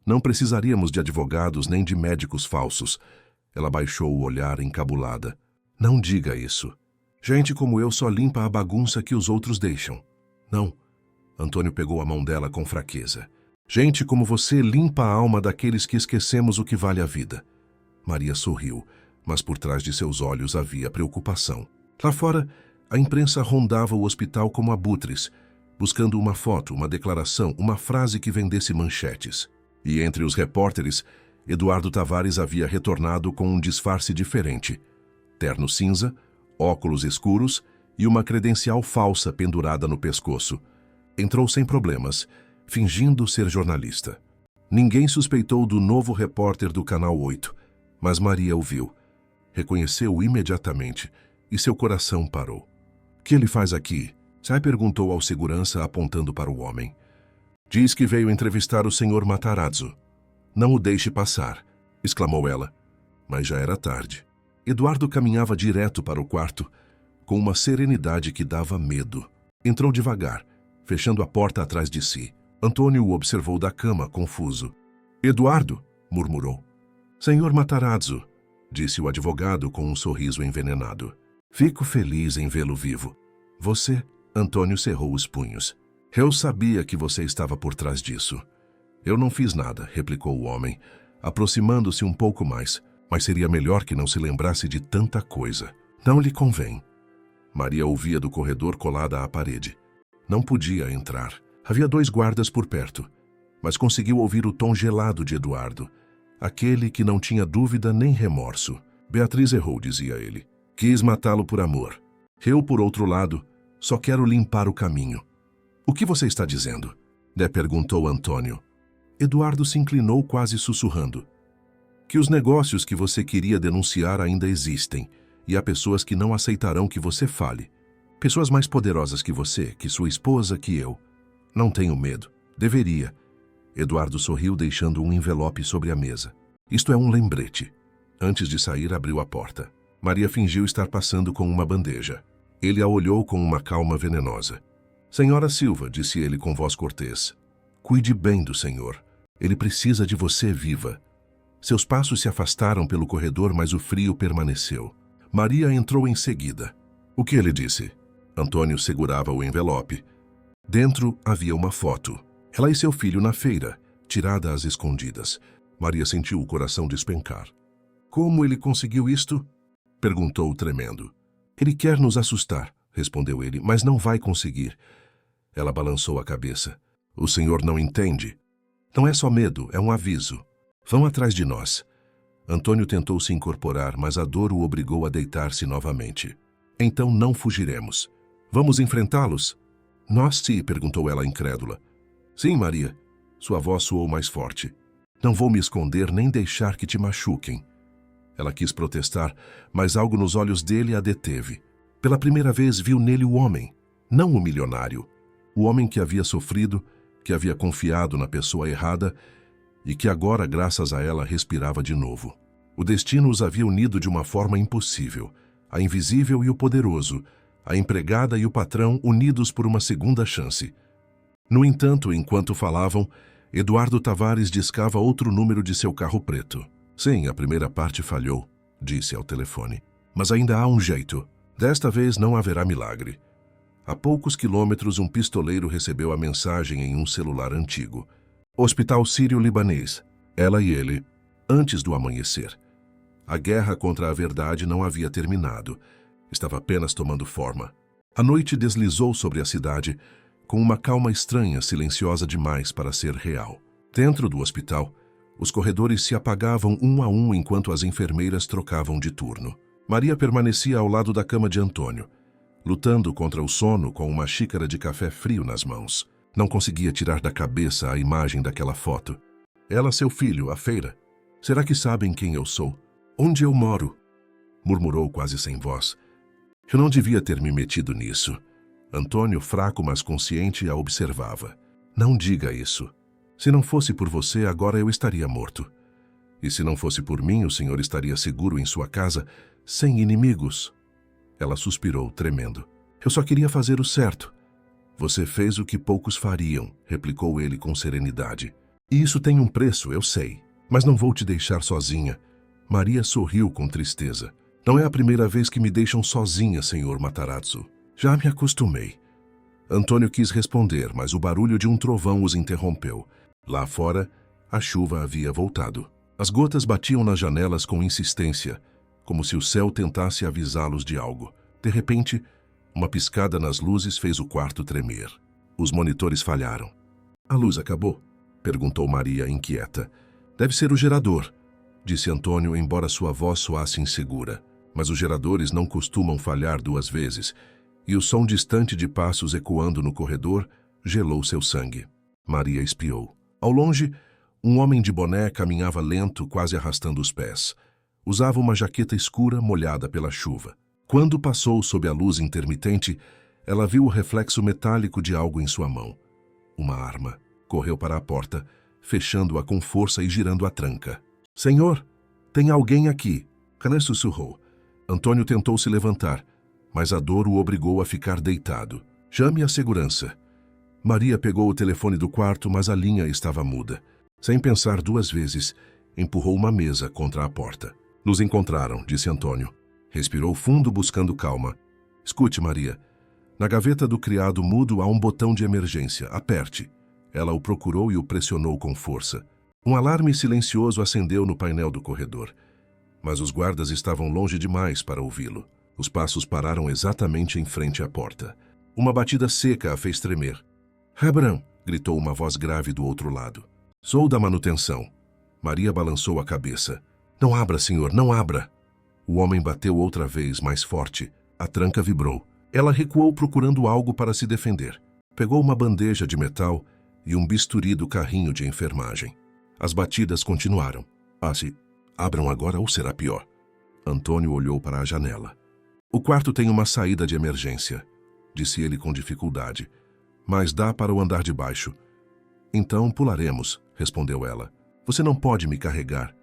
não precisaríamos de advogados nem de médicos falsos. Ela baixou o olhar encabulada. Não diga isso. Gente como eu só limpa a bagunça que os outros deixam. Não. Antônio pegou a mão dela com fraqueza. Gente como você limpa a alma daqueles que esquecemos o que vale a vida. Maria sorriu, mas por trás de seus olhos havia preocupação. Lá fora, a imprensa rondava o hospital como abutres, buscando uma foto, uma declaração, uma frase que vendesse manchetes. E entre os repórteres, Eduardo Tavares havia retornado com um disfarce diferente: terno cinza, óculos escuros e uma credencial falsa pendurada no pescoço. Entrou sem problemas, fingindo ser jornalista. Ninguém suspeitou do novo repórter do Canal 8, mas Maria o viu. Reconheceu-o imediatamente e seu coração parou. "O que ele faz aqui?" Sai perguntou ao segurança, apontando para o homem. "Diz que veio entrevistar o senhor Matarazzo." "Não o deixe passar", exclamou ela. Mas já era tarde. Eduardo caminhava direto para o quarto, com uma serenidade que dava medo. Entrou devagar, fechando a porta atrás de si. Antônio o observou da cama, confuso. "Eduardo", murmurou. "Senhor Matarazzo", disse o advogado com um sorriso envenenado. "Fico feliz em vê-lo vivo." "Você?" Antônio cerrou os punhos. "Eu sabia que você estava por trás disso." "Eu não fiz nada", replicou o homem, aproximando-se um pouco mais. "Mas seria melhor que não se lembrasse de tanta coisa." "Não lhe convém." Maria ouvia do corredor colada à parede. Não podia entrar. Havia 2 guardas por perto, mas conseguiu ouvir o tom gelado de Eduardo, aquele que não tinha dúvida nem remorso. "Beatriz errou", dizia ele. "Quis matá-lo por amor. Eu, por outro lado, só quero limpar o caminho." "O que você está dizendo?" lhe perguntou Antônio. Eduardo se inclinou, quase sussurrando. "Que os negócios que você queria denunciar ainda existem, e há pessoas que não aceitarão que você fale. Pessoas mais poderosas que você, que sua esposa, que eu. Não tenho medo. Deveria." Eduardo sorriu, deixando um envelope sobre a mesa. "Isto é um lembrete." Antes de sair, abriu a porta. Maria fingiu estar passando com uma bandeja. Ele a olhou com uma calma venenosa. "Senhora Silva", disse ele com voz cortês, "cuide bem do senhor. Ele precisa de você viva." Seus passos se afastaram pelo corredor, mas o frio permaneceu. Maria entrou em seguida. "O que ele disse?" Antônio segurava o envelope. Dentro havia uma foto. Ela e seu filho na feira, tirada às escondidas. Maria sentiu o coração despencar. "Como ele conseguiu isto?" perguntou tremendo. "Ele quer nos assustar", respondeu ele, "mas não vai conseguir." Ela balançou a cabeça. "O senhor não entende. Não é só medo, é um aviso. Vão atrás de nós." Antônio tentou se incorporar, mas a dor o obrigou a deitar-se novamente. "Então não fugiremos. Vamos enfrentá-los?" "Nós sim", perguntou ela incrédula. "Sim, Maria." Sua voz soou mais forte. "Não vou me esconder nem deixar que te machuquem." Ela quis protestar, mas algo nos olhos dele a deteve. Pela primeira vez viu nele o homem, não o milionário. O homem que havia sofrido, que havia confiado na pessoa errada e que agora, graças a ela, respirava de novo. O destino os havia unido de uma forma impossível. A invisível e o poderoso, a empregada e o patrão unidos por uma segunda chance. No entanto, enquanto falavam, Eduardo Tavares discava outro número de seu carro preto. "Sim, a primeira parte falhou", disse ao telefone. "Mas ainda há um jeito. Desta vez não haverá milagre." A poucos quilômetros, um pistoleiro recebeu a mensagem em um celular antigo. "Hospital Sírio-Libanês. Ela e ele, antes do amanhecer." A guerra contra a verdade não havia terminado. Estava apenas tomando forma. A noite deslizou sobre a cidade, com uma calma estranha, silenciosa demais para ser real. Dentro do hospital, os corredores se apagavam um a um enquanto as enfermeiras trocavam de turno. Maria permanecia ao lado da cama de Antônio, lutando contra o sono com uma xícara de café frio nas mãos. Não conseguia tirar da cabeça a imagem daquela foto. Ela, seu filho, à feira. "Será que sabem quem eu sou? Onde eu moro?" murmurou quase sem voz. "Eu não devia ter me metido nisso." Antônio, fraco mas consciente, a observava. "Não diga isso. Se não fosse por você, agora eu estaria morto. E se não fosse por mim, o senhor estaria seguro em sua casa, sem inimigos." Ela suspirou, tremendo. "Eu só queria fazer o certo." "Você fez o que poucos fariam", replicou ele com serenidade. "E isso tem um preço, eu sei. Mas não vou te deixar sozinha." Maria sorriu com tristeza. "Não é a primeira vez que me deixam sozinha, senhor Matarazzo. Já me acostumei." Antônio quis responder, mas o barulho de um trovão os interrompeu. Lá fora, a chuva havia voltado. As gotas batiam nas janelas com insistência, como se o céu tentasse avisá-los de algo. De repente, uma piscada nas luzes fez o quarto tremer. Os monitores falharam. "A luz acabou?" perguntou Maria, inquieta. Deve ser o gerador, disse Antônio, embora sua voz soasse insegura. Mas os geradores não costumam falhar 2 vezes, e o som distante de passos ecoando no corredor gelou seu sangue. Maria espiou. Ao longe, um homem de boné caminhava lento, quase arrastando os pés. Usava uma jaqueta escura molhada pela chuva. Quando passou sob a luz intermitente, ela viu o reflexo metálico de algo em sua mão. Uma arma. Correu para a porta, fechando-a com força e girando a tranca. "Senhor, tem alguém aqui!" René sussurrou. Antônio tentou se levantar, mas a dor o obrigou a ficar deitado. "Chame a segurança." Maria pegou o telefone do quarto, mas a linha estava muda. Sem pensar 2 vezes, empurrou uma mesa contra a porta. "Nos encontraram", disse Antônio. Respirou fundo, buscando calma. "Escute, Maria. Na gaveta do criado mudo há um botão de emergência. Aperte." Ela o procurou e o pressionou com força. Um alarme silencioso acendeu no painel do corredor. Mas os guardas estavam longe demais para ouvi-lo. Os passos pararam exatamente em frente à porta. Uma batida seca a fez tremer. "Hebron!" gritou uma voz grave do outro lado. "Sou da manutenção." Maria balançou a cabeça. "Não abra, senhor, não abra!" O homem bateu outra vez, mais forte. A tranca vibrou. Ela recuou procurando algo para se defender. Pegou uma bandeja de metal e um bisturi do carrinho de enfermagem. As batidas continuaram. "Se abram agora ou será pior." Antônio olhou para a janela. "O quarto tem uma saída de emergência", disse ele com dificuldade. "Mas dá para o andar de baixo." "Então pularemos", respondeu ela. "Você não pode me carregar."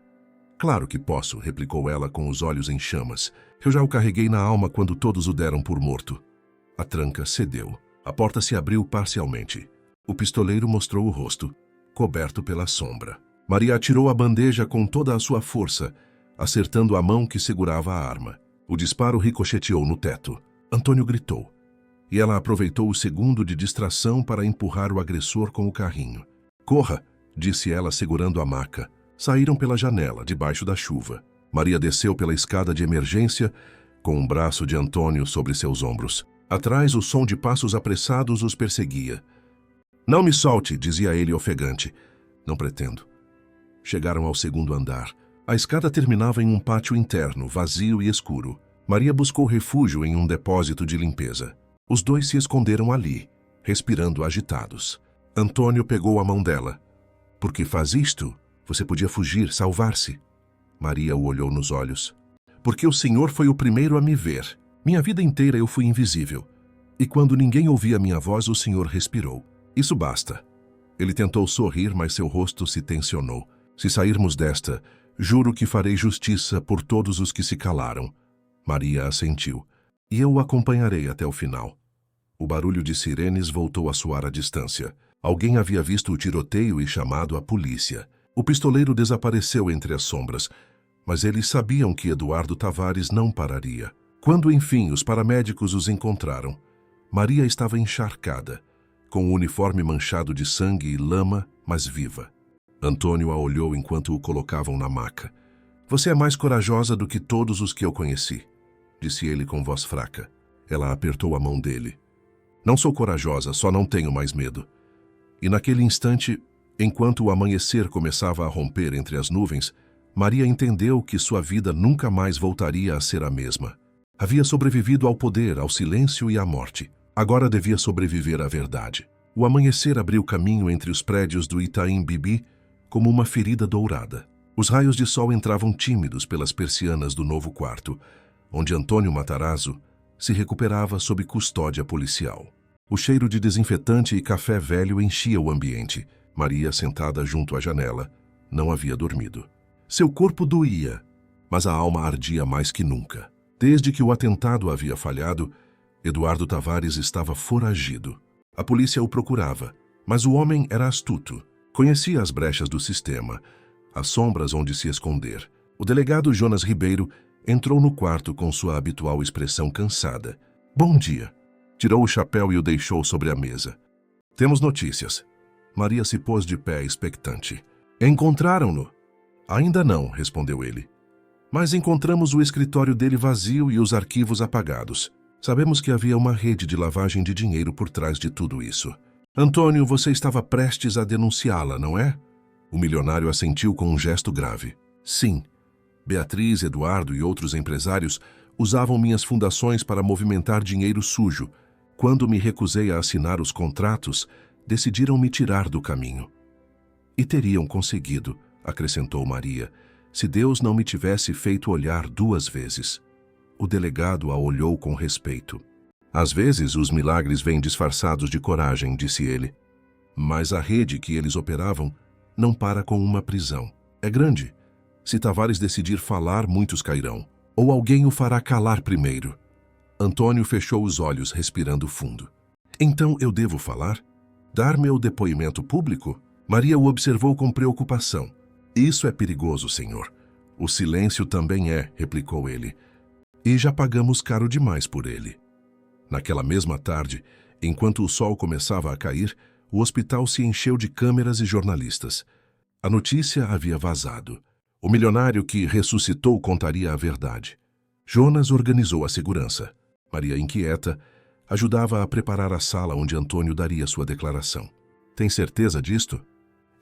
"Claro que posso", replicou ela com os olhos em chamas. "Eu já o carreguei na alma quando todos o deram por morto." A tranca cedeu. A porta se abriu parcialmente. O pistoleiro mostrou o rosto, coberto pela sombra. Maria atirou a bandeja com toda a sua força, acertando a mão que segurava a arma. O disparo ricocheteou no teto. Antônio gritou. E ela aproveitou o segundo de distração para empurrar o agressor com o carrinho. "Corra!" disse ela, segurando a maca. Saíram pela janela, debaixo da chuva. Maria desceu pela escada de emergência, com um braço de Antônio sobre seus ombros. Atrás, o som de passos apressados os perseguia. "Não me solte", dizia ele ofegante. "Não pretendo." Chegaram ao 2º andar. A escada terminava em um pátio interno, vazio e escuro. Maria buscou refúgio em um depósito de limpeza. Os 2 se esconderam ali, respirando agitados. Antônio pegou a mão dela. "Por que faz isto? Você podia fugir, salvar-se." Maria o olhou nos olhos. "Porque o senhor foi o primeiro a me ver. Minha vida inteira eu fui invisível. E quando ninguém ouvia minha voz, o senhor respirou. Isso basta." Ele tentou sorrir, mas seu rosto se tensionou. "Se sairmos desta, juro que farei justiça por todos os que se calaram." Maria assentiu. "E eu o acompanharei até o final." O barulho de sirenes voltou a soar à distância. Alguém havia visto o tiroteio e chamado a polícia. O pistoleiro desapareceu entre as sombras, mas eles sabiam que Eduardo Tavares não pararia. Quando, enfim, os paramédicos os encontraram, Maria estava encharcada, com o uniforme manchado de sangue e lama, mas viva. Antônio a olhou enquanto o colocavam na maca. "Você é mais corajosa do que todos os que eu conheci", disse ele com voz fraca. Ela apertou a mão dele. "Não sou corajosa, só não tenho mais medo." E naquele instante, enquanto o amanhecer começava a romper entre as nuvens, Maria entendeu que sua vida nunca mais voltaria a ser a mesma. Havia sobrevivido ao poder, ao silêncio e à morte. Agora devia sobreviver à verdade. O amanhecer abriu caminho entre os prédios do Itaim Bibi como uma ferida dourada. Os raios de sol entravam tímidos pelas persianas do novo quarto, onde Antônio Matarazzo se recuperava sob custódia policial. O cheiro de desinfetante e café velho enchia o ambiente. Maria, sentada junto à janela, não havia dormido. Seu corpo doía, mas a alma ardia mais que nunca. Desde que o atentado havia falhado, Eduardo Tavares estava foragido. A polícia o procurava, mas o homem era astuto. Conhecia as brechas do sistema, as sombras onde se esconder. O delegado Jonas Ribeiro entrou no quarto com sua habitual expressão cansada. "Bom dia." Tirou o chapéu e o deixou sobre a mesa. "Temos notícias." Maria se pôs de pé, expectante. "Encontraram-no?" "Ainda não", respondeu ele. "Mas encontramos o escritório dele vazio e os arquivos apagados. Sabemos que havia uma rede de lavagem de dinheiro por trás de tudo isso." "Antônio, você estava prestes a denunciá-la, não é?" O milionário assentiu com um gesto grave. Sim, Beatriz, Eduardo e outros empresários usavam minhas fundações para movimentar dinheiro sujo. Quando me recusei a assinar os contratos, decidiram me tirar do caminho. E teriam conseguido, acrescentou Maria, se Deus não me tivesse feito olhar 2 vezes. O delegado a olhou com respeito. Às vezes os milagres vêm disfarçados de coragem, disse ele. Mas a rede que eles operavam não para com uma prisão. É grande. Se Tavares decidir falar, muitos cairão. Ou alguém o fará calar primeiro. Antônio fechou os olhos, respirando fundo. Então eu devo falar? Dar meu depoimento público? Maria o observou com preocupação. Isso é perigoso, senhor. O silêncio também é, replicou ele. E já pagamos caro demais por ele. Naquela mesma tarde, enquanto o sol começava a cair, o hospital se encheu de câmeras e jornalistas. A notícia havia vazado. O milionário que ressuscitou contaria a verdade. Jonas organizou a segurança. Maria, inquieta, ajudava a preparar a sala onde Antônio daria sua declaração. Tem certeza disto?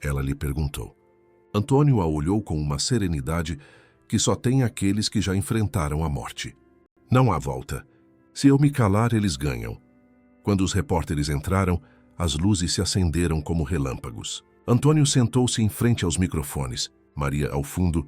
Ela lhe perguntou. Antônio a olhou com uma serenidade que só tem aqueles que já enfrentaram a morte. Não há volta. Se eu me calar, eles ganham. Quando os repórteres entraram, as luzes se acenderam como relâmpagos. Antônio sentou-se em frente aos microfones. Maria, ao fundo,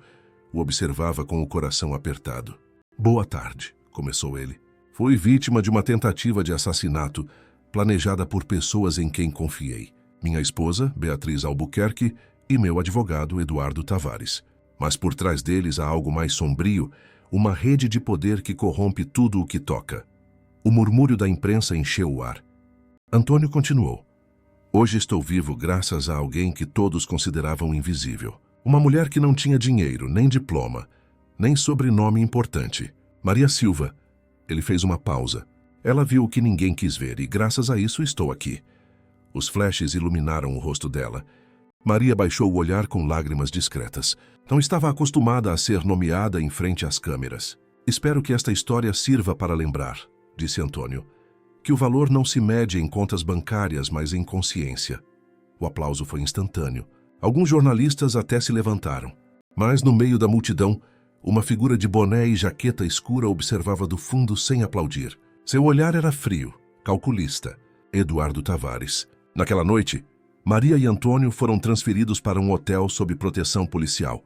o observava com o coração apertado. Boa tarde, começou ele. Fui vítima de uma tentativa de assassinato planejada por pessoas em quem confiei. Minha esposa, Beatriz Albuquerque, e meu advogado, Eduardo Tavares. Mas por trás deles há algo mais sombrio, uma rede de poder que corrompe tudo o que toca. O murmúrio da imprensa encheu o ar. Antônio continuou. Hoje estou vivo graças a alguém que todos consideravam invisível. Uma mulher que não tinha dinheiro, nem diploma, nem sobrenome importante. Maria Silva. Ele fez uma pausa. Ela viu o que ninguém quis ver e graças a isso estou aqui. Os flashes iluminaram o rosto dela. Maria baixou o olhar com lágrimas discretas. Não estava acostumada a ser nomeada em frente às câmeras. Espero que esta história sirva para lembrar, disse Antônio, que o valor não se mede em contas bancárias, mas em consciência. O aplauso foi instantâneo. Alguns jornalistas até se levantaram. Mas no meio da multidão, uma figura de boné e jaqueta escura observava do fundo sem aplaudir. Seu olhar era frio, calculista. Eduardo Tavares. Naquela noite, Maria e Antônio foram transferidos para um hotel sob proteção policial.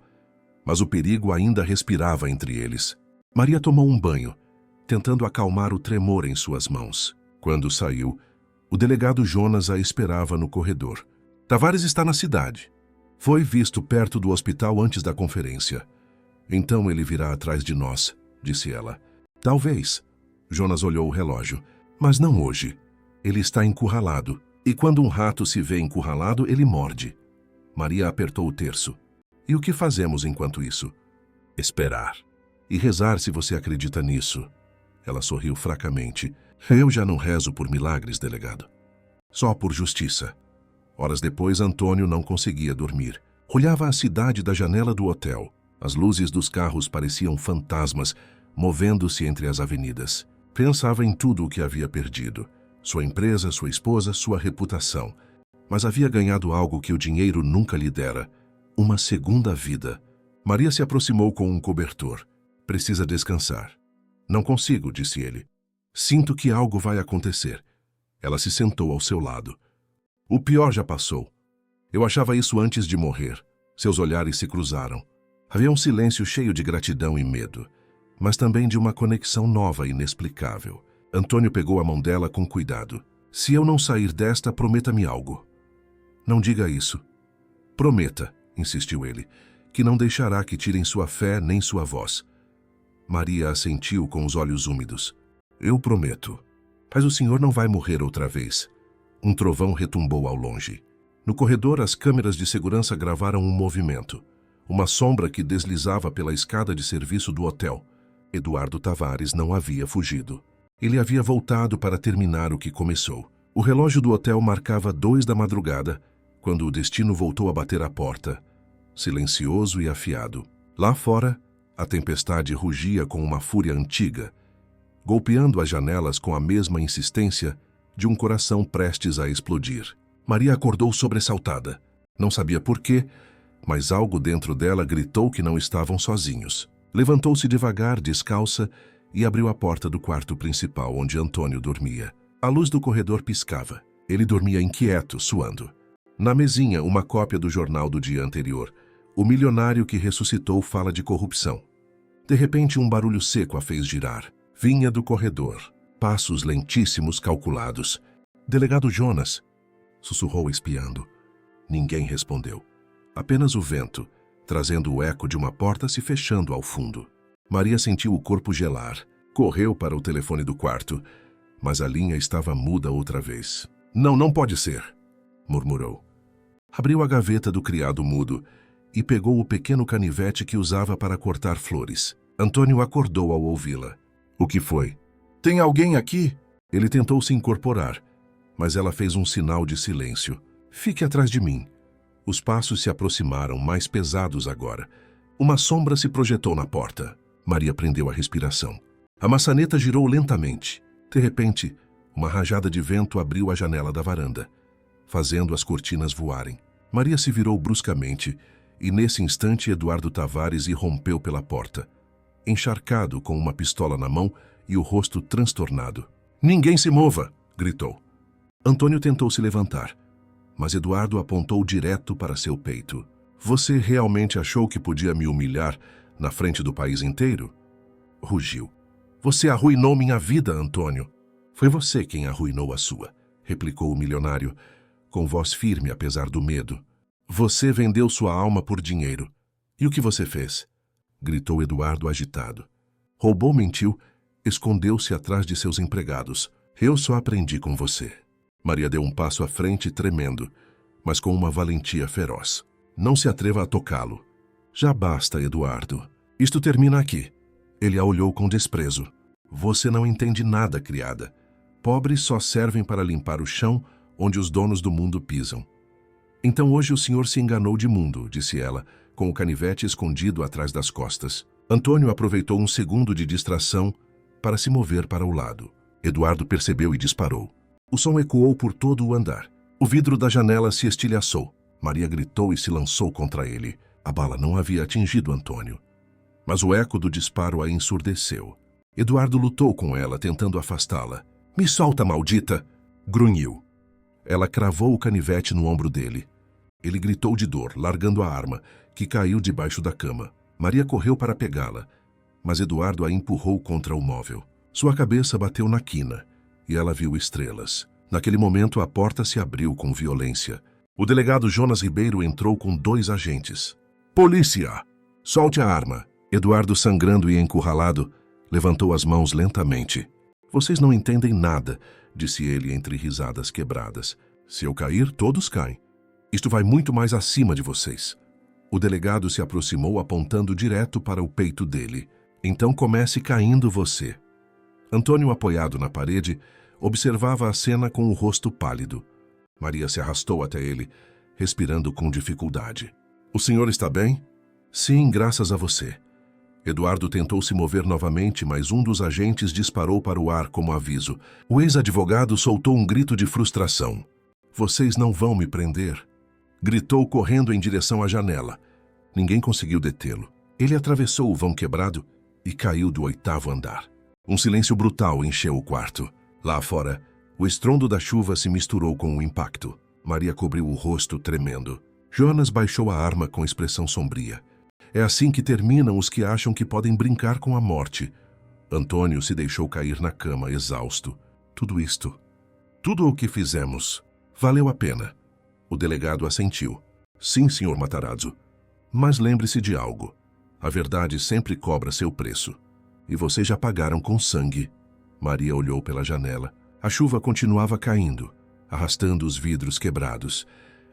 Mas o perigo ainda respirava entre eles. Maria tomou um banho, tentando acalmar o tremor em suas mãos. Quando saiu, o delegado Jonas a esperava no corredor. Tavares está na cidade. Foi visto perto do hospital antes da conferência. Então ele virá atrás de nós, disse ela. Talvez. Jonas olhou o relógio. Mas não hoje. Ele está encurralado. E quando um rato se vê encurralado, ele morde. Maria apertou o terço. E o que fazemos enquanto isso? Esperar. E rezar se você acredita nisso. Ela sorriu fracamente. Eu já não rezo por milagres, delegado. Só por justiça. Horas depois, Antônio não conseguia dormir. Olhava a cidade da janela do hotel. As luzes dos carros pareciam fantasmas, movendo-se entre as avenidas. Pensava em tudo o que havia perdido. Sua empresa, sua esposa, sua reputação. Mas havia ganhado algo que o dinheiro nunca lhe dera. Uma segunda vida. Maria se aproximou com um cobertor. Precisa descansar. Não consigo, disse ele. Sinto que algo vai acontecer. Ela se sentou ao seu lado. O pior já passou. Eu achava isso antes de morrer. Seus olhares se cruzaram. Havia um silêncio cheio de gratidão e medo, mas também de uma conexão nova e inexplicável. Antônio pegou a mão dela com cuidado. Se eu não sair desta, prometa-me algo. Não diga isso. Prometa, insistiu ele, que não deixará que tirem sua fé nem sua voz. Maria assentiu com os olhos úmidos. Eu prometo. Mas o senhor não vai morrer outra vez. Um trovão retumbou ao longe. No corredor, as câmeras de segurança gravaram um movimento. Uma sombra que deslizava pela escada de serviço do hotel. Eduardo Tavares não havia fugido. Ele havia voltado para terminar o que começou. O relógio do hotel marcava 2 da madrugada, quando o destino voltou a bater à porta, silencioso e afiado. Lá fora, a tempestade rugia com uma fúria antiga, golpeando as janelas com a mesma insistência de um coração prestes a explodir. Maria acordou sobressaltada. Não sabia por quê, mas algo dentro dela gritou que não estavam sozinhos. Levantou-se devagar, descalça, e abriu a porta do quarto principal, onde Antônio dormia. A luz do corredor piscava. Ele dormia inquieto, suando. Na mesinha, uma cópia do jornal do dia anterior. O milionário que ressuscitou fala de corrupção. De repente, um barulho seco a fez girar. Vinha do corredor. Passos lentíssimos, calculados. "Delegado Jonas", sussurrou espiando. Ninguém respondeu. Apenas o vento, trazendo o eco de uma porta se fechando ao fundo. Maria sentiu o corpo gelar. Correu para o telefone do quarto, mas a linha estava muda outra vez. Não pode ser", murmurou. Abriu a gaveta do criado mudo e pegou o pequeno canivete que usava para cortar flores. Antônio acordou ao ouvi-la. "O que foi?" "Tem alguém aqui?" Ele tentou se incorporar, mas ela fez um sinal de silêncio. "Fique atrás de mim." Os passos se aproximaram, mais pesados agora. Uma sombra se projetou na porta. Maria prendeu a respiração. A maçaneta girou lentamente. De repente, uma rajada de vento abriu a janela da varanda, fazendo as cortinas voarem. Maria se virou bruscamente e, nesse instante, Eduardo Tavares irrompeu pela porta, encharcado com uma pistola na mão e o rosto transtornado. "Ninguém se mova!" gritou. Antônio tentou se levantar, mas Eduardo apontou direto para seu peito. "Você realmente achou que podia me humilhar na frente do país inteiro?" Rugiu. "Você arruinou minha vida, Antônio." "Foi você quem arruinou a sua", replicou o milionário, com voz firme apesar do medo. "Você vendeu sua alma por dinheiro. E o que você fez?" gritou Eduardo agitado. "Roubou, mentiu, escondeu-se atrás de seus empregados. Eu só aprendi com você." Maria deu um passo à frente, tremendo, mas com uma valentia feroz. "Não se atreva a tocá-lo." "Já basta, Eduardo. Isto termina aqui." Ele a olhou com desprezo. "Você não entende nada, criada. Pobres só servem para limpar o chão onde os donos do mundo pisam." "Então hoje o senhor se enganou de mundo", disse ela, com o canivete escondido atrás das costas. Antônio aproveitou um segundo de distração para se mover para o lado. Eduardo percebeu e disparou. O som ecoou por todo o andar. O vidro da janela se estilhaçou. Maria gritou e se lançou contra ele. A bala não havia atingido Antônio, mas o eco do disparo a ensurdeceu. Eduardo lutou com ela, tentando afastá-la. "Me solta, maldita!" grunhiu. Ela cravou o canivete no ombro dele. Ele gritou de dor, largando a arma, que caiu debaixo da cama. Maria correu para pegá-la, mas Eduardo a empurrou contra o móvel. Sua cabeça bateu na quina e ela viu estrelas. Naquele momento, a porta se abriu com violência. O delegado Jonas Ribeiro entrou com 2 agentes. "Polícia! Solte a arma!" Eduardo, sangrando e encurralado, levantou as mãos lentamente. "Vocês não entendem nada", disse ele entre risadas quebradas. "Se eu cair, todos caem. Isto vai muito mais acima de vocês." O delegado se aproximou, apontando direto para o peito dele. "Então comece caindo você." Antônio, apoiado na parede, observava a cena com o rosto pálido. Maria se arrastou até ele, respirando com dificuldade. "O senhor está bem?" "Sim, graças a você." Eduardo tentou se mover novamente, mas um dos agentes disparou para o ar como aviso. O ex-advogado soltou um grito de frustração. "Vocês não vão me prender!" Gritou, correndo em direção à janela. Ninguém conseguiu detê-lo. Ele atravessou o vão quebrado e caiu do 8º andar. Um silêncio brutal encheu o quarto. Lá fora, o estrondo da chuva se misturou com o impacto. Maria cobriu o rosto, tremendo. Jonas baixou a arma com expressão sombria. É assim que terminam os que acham que podem brincar com a morte. Antônio se deixou cair na cama, exausto. Tudo o que fizemos, valeu a pena. O delegado assentiu. "Sim, senhor Matarazzo. Mas lembre-se de algo. A verdade sempre cobra seu preço. E vocês já pagaram com sangue." Maria olhou pela janela. A chuva continuava caindo, arrastando os vidros quebrados,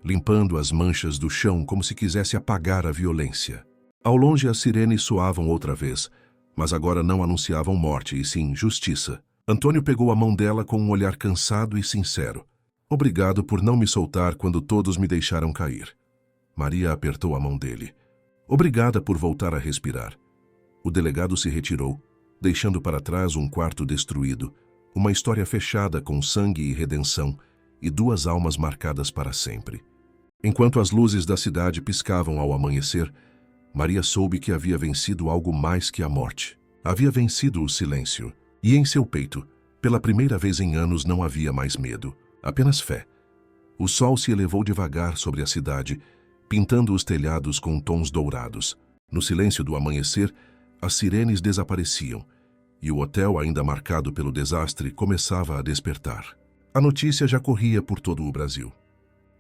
limpando as manchas do chão como se quisesse apagar a violência. Ao longe as sirenes soavam outra vez, mas agora não anunciavam morte, e sim justiça. Antônio pegou a mão dela com um olhar cansado e sincero. "Obrigado por não me soltar quando todos me deixaram cair." Maria apertou a mão dele. "Obrigada por voltar a respirar." O delegado se retirou, deixando para trás um quarto destruído, uma história fechada com sangue e redenção, e 2 almas marcadas para sempre. Enquanto as luzes da cidade piscavam ao amanhecer, Maria soube que havia vencido algo mais que a morte. Havia vencido o silêncio. E em seu peito, pela primeira vez em anos, não havia mais medo, apenas fé. O sol se elevou devagar sobre a cidade, pintando os telhados com tons dourados. No silêncio do amanhecer, as sirenes desapareciam, e o hotel, ainda marcado pelo desastre, começava a despertar. A notícia já corria por todo o Brasil.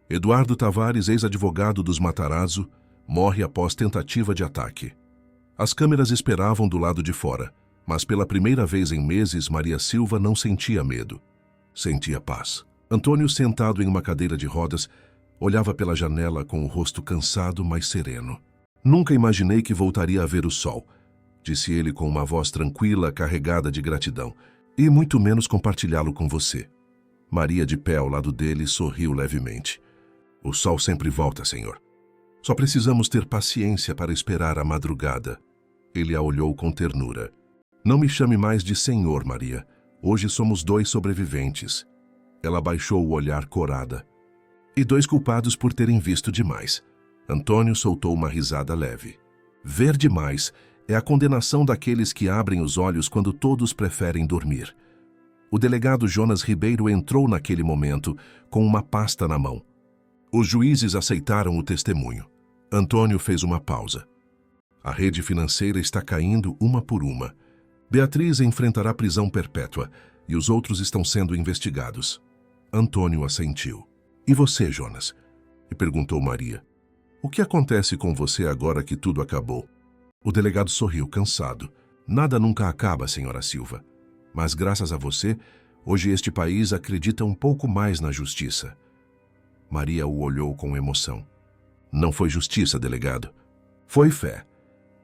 Eduardo Tavares, ex-advogado dos Matarazzo, morre após tentativa de ataque. As câmeras esperavam do lado de fora, mas pela primeira vez em meses, Maria Silva não sentia medo. Sentia paz. Antônio, sentado em uma cadeira de rodas, olhava pela janela com o rosto cansado, mas sereno. Nunca imaginei que voltaria a ver o sol, disse ele com uma voz tranquila, carregada de gratidão, e muito menos compartilhá-lo com você. Maria, de pé ao lado dele, sorriu levemente. O sol sempre volta, senhor. Só precisamos ter paciência para esperar a madrugada. Ele a olhou com ternura. Não me chame mais de senhor, Maria. Hoje somos 2 sobreviventes. Ela baixou o olhar corada. E 2 culpados por terem visto demais. Antônio soltou uma risada leve. Ver demais é a condenação daqueles que abrem os olhos quando todos preferem dormir. O delegado Jonas Ribeiro entrou naquele momento com uma pasta na mão. Os juízes aceitaram o testemunho. Antônio fez uma pausa. A rede financeira está caindo uma por uma. Beatriz enfrentará prisão perpétua e os outros estão sendo investigados. Antônio assentiu. E você, Jonas? E perguntou Maria. O que acontece com você agora que tudo acabou? O delegado sorriu, cansado. Nada nunca acaba, senhora Silva. Mas graças a você, hoje este país acredita um pouco mais na justiça. Maria o olhou com emoção. Não foi justiça, delegado. Foi fé.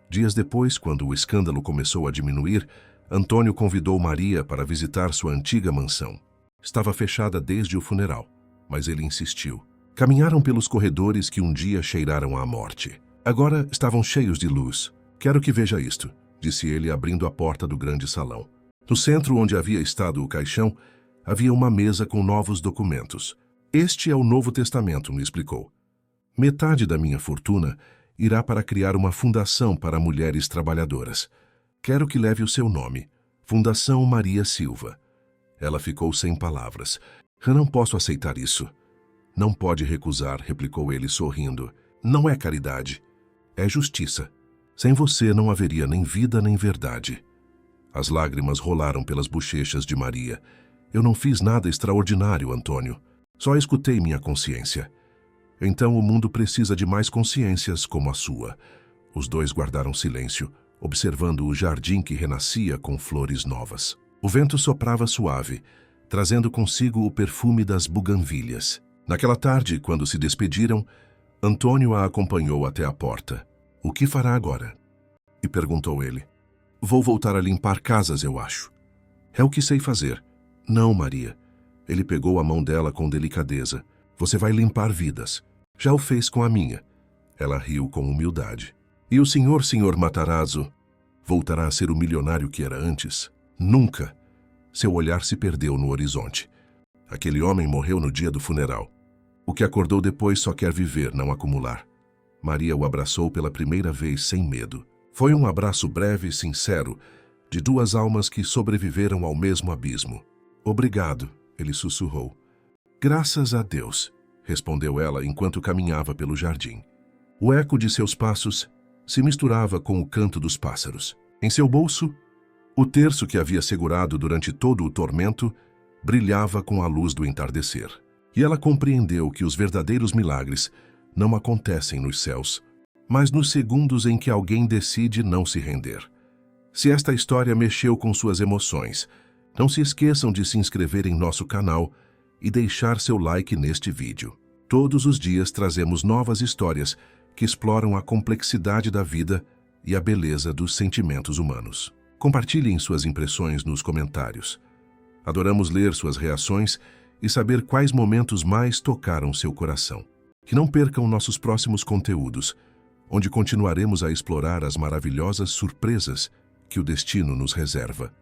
Dias depois, quando o escândalo começou a diminuir, Antônio convidou Maria para visitar sua antiga mansão. Estava fechada desde o funeral, mas ele insistiu. Caminharam pelos corredores que um dia cheiraram à morte. Agora estavam cheios de luz. Quero que veja isto, disse ele, abrindo a porta do grande salão. No centro, onde havia estado o caixão, havia uma mesa com novos documentos. Este é o Novo Testamento, me explicou. Metade da minha fortuna irá para criar uma fundação para mulheres trabalhadoras. Quero que leve o seu nome, Fundação Maria Silva. Ela ficou sem palavras. Eu não posso aceitar isso. Não pode recusar, replicou ele sorrindo. Não é caridade, é justiça. Sem você não haveria nem vida nem verdade. As lágrimas rolaram pelas bochechas de Maria. Eu não fiz nada extraordinário, Antônio. Só escutei minha consciência. Então o mundo precisa de mais consciências como a sua. Os 2 guardaram silêncio, observando o jardim que renascia com flores novas. O vento soprava suave, trazendo consigo o perfume das buganvílias. Naquela tarde, quando se despediram, Antônio a acompanhou até a porta. O que fará agora? E perguntou ele. Vou voltar a limpar casas, eu acho. É o que sei fazer. Não, Maria. Ele pegou a mão dela com delicadeza. Você vai limpar vidas. Já o fez com a minha. Ela riu com humildade. E o senhor Matarazzo, voltará a ser o milionário que era antes? Nunca. Seu olhar se perdeu no horizonte. Aquele homem morreu no dia do funeral. O que acordou depois só quer viver, não acumular. Maria o abraçou pela primeira vez sem medo. Foi um abraço breve e sincero, de 2 almas que sobreviveram ao mesmo abismo. Obrigado, ele sussurrou. Graças a Deus, respondeu ela enquanto caminhava pelo jardim. O eco de seus passos se misturava com o canto dos pássaros. Em seu bolso, o terço que havia segurado durante todo o tormento brilhava com a luz do entardecer. E ela compreendeu que os verdadeiros milagres não acontecem nos céus, mas nos segundos em que alguém decide não se render. Se esta história mexeu com suas emoções, não se esqueçam de se inscrever em nosso canal e deixar seu like neste vídeo. Todos os dias trazemos novas histórias que exploram a complexidade da vida e a beleza dos sentimentos humanos. Compartilhem suas impressões nos comentários. Adoramos ler suas reações e saber quais momentos mais tocaram seu coração. Que não percam nossos próximos conteúdos, onde continuaremos a explorar as maravilhosas surpresas que o destino nos reserva.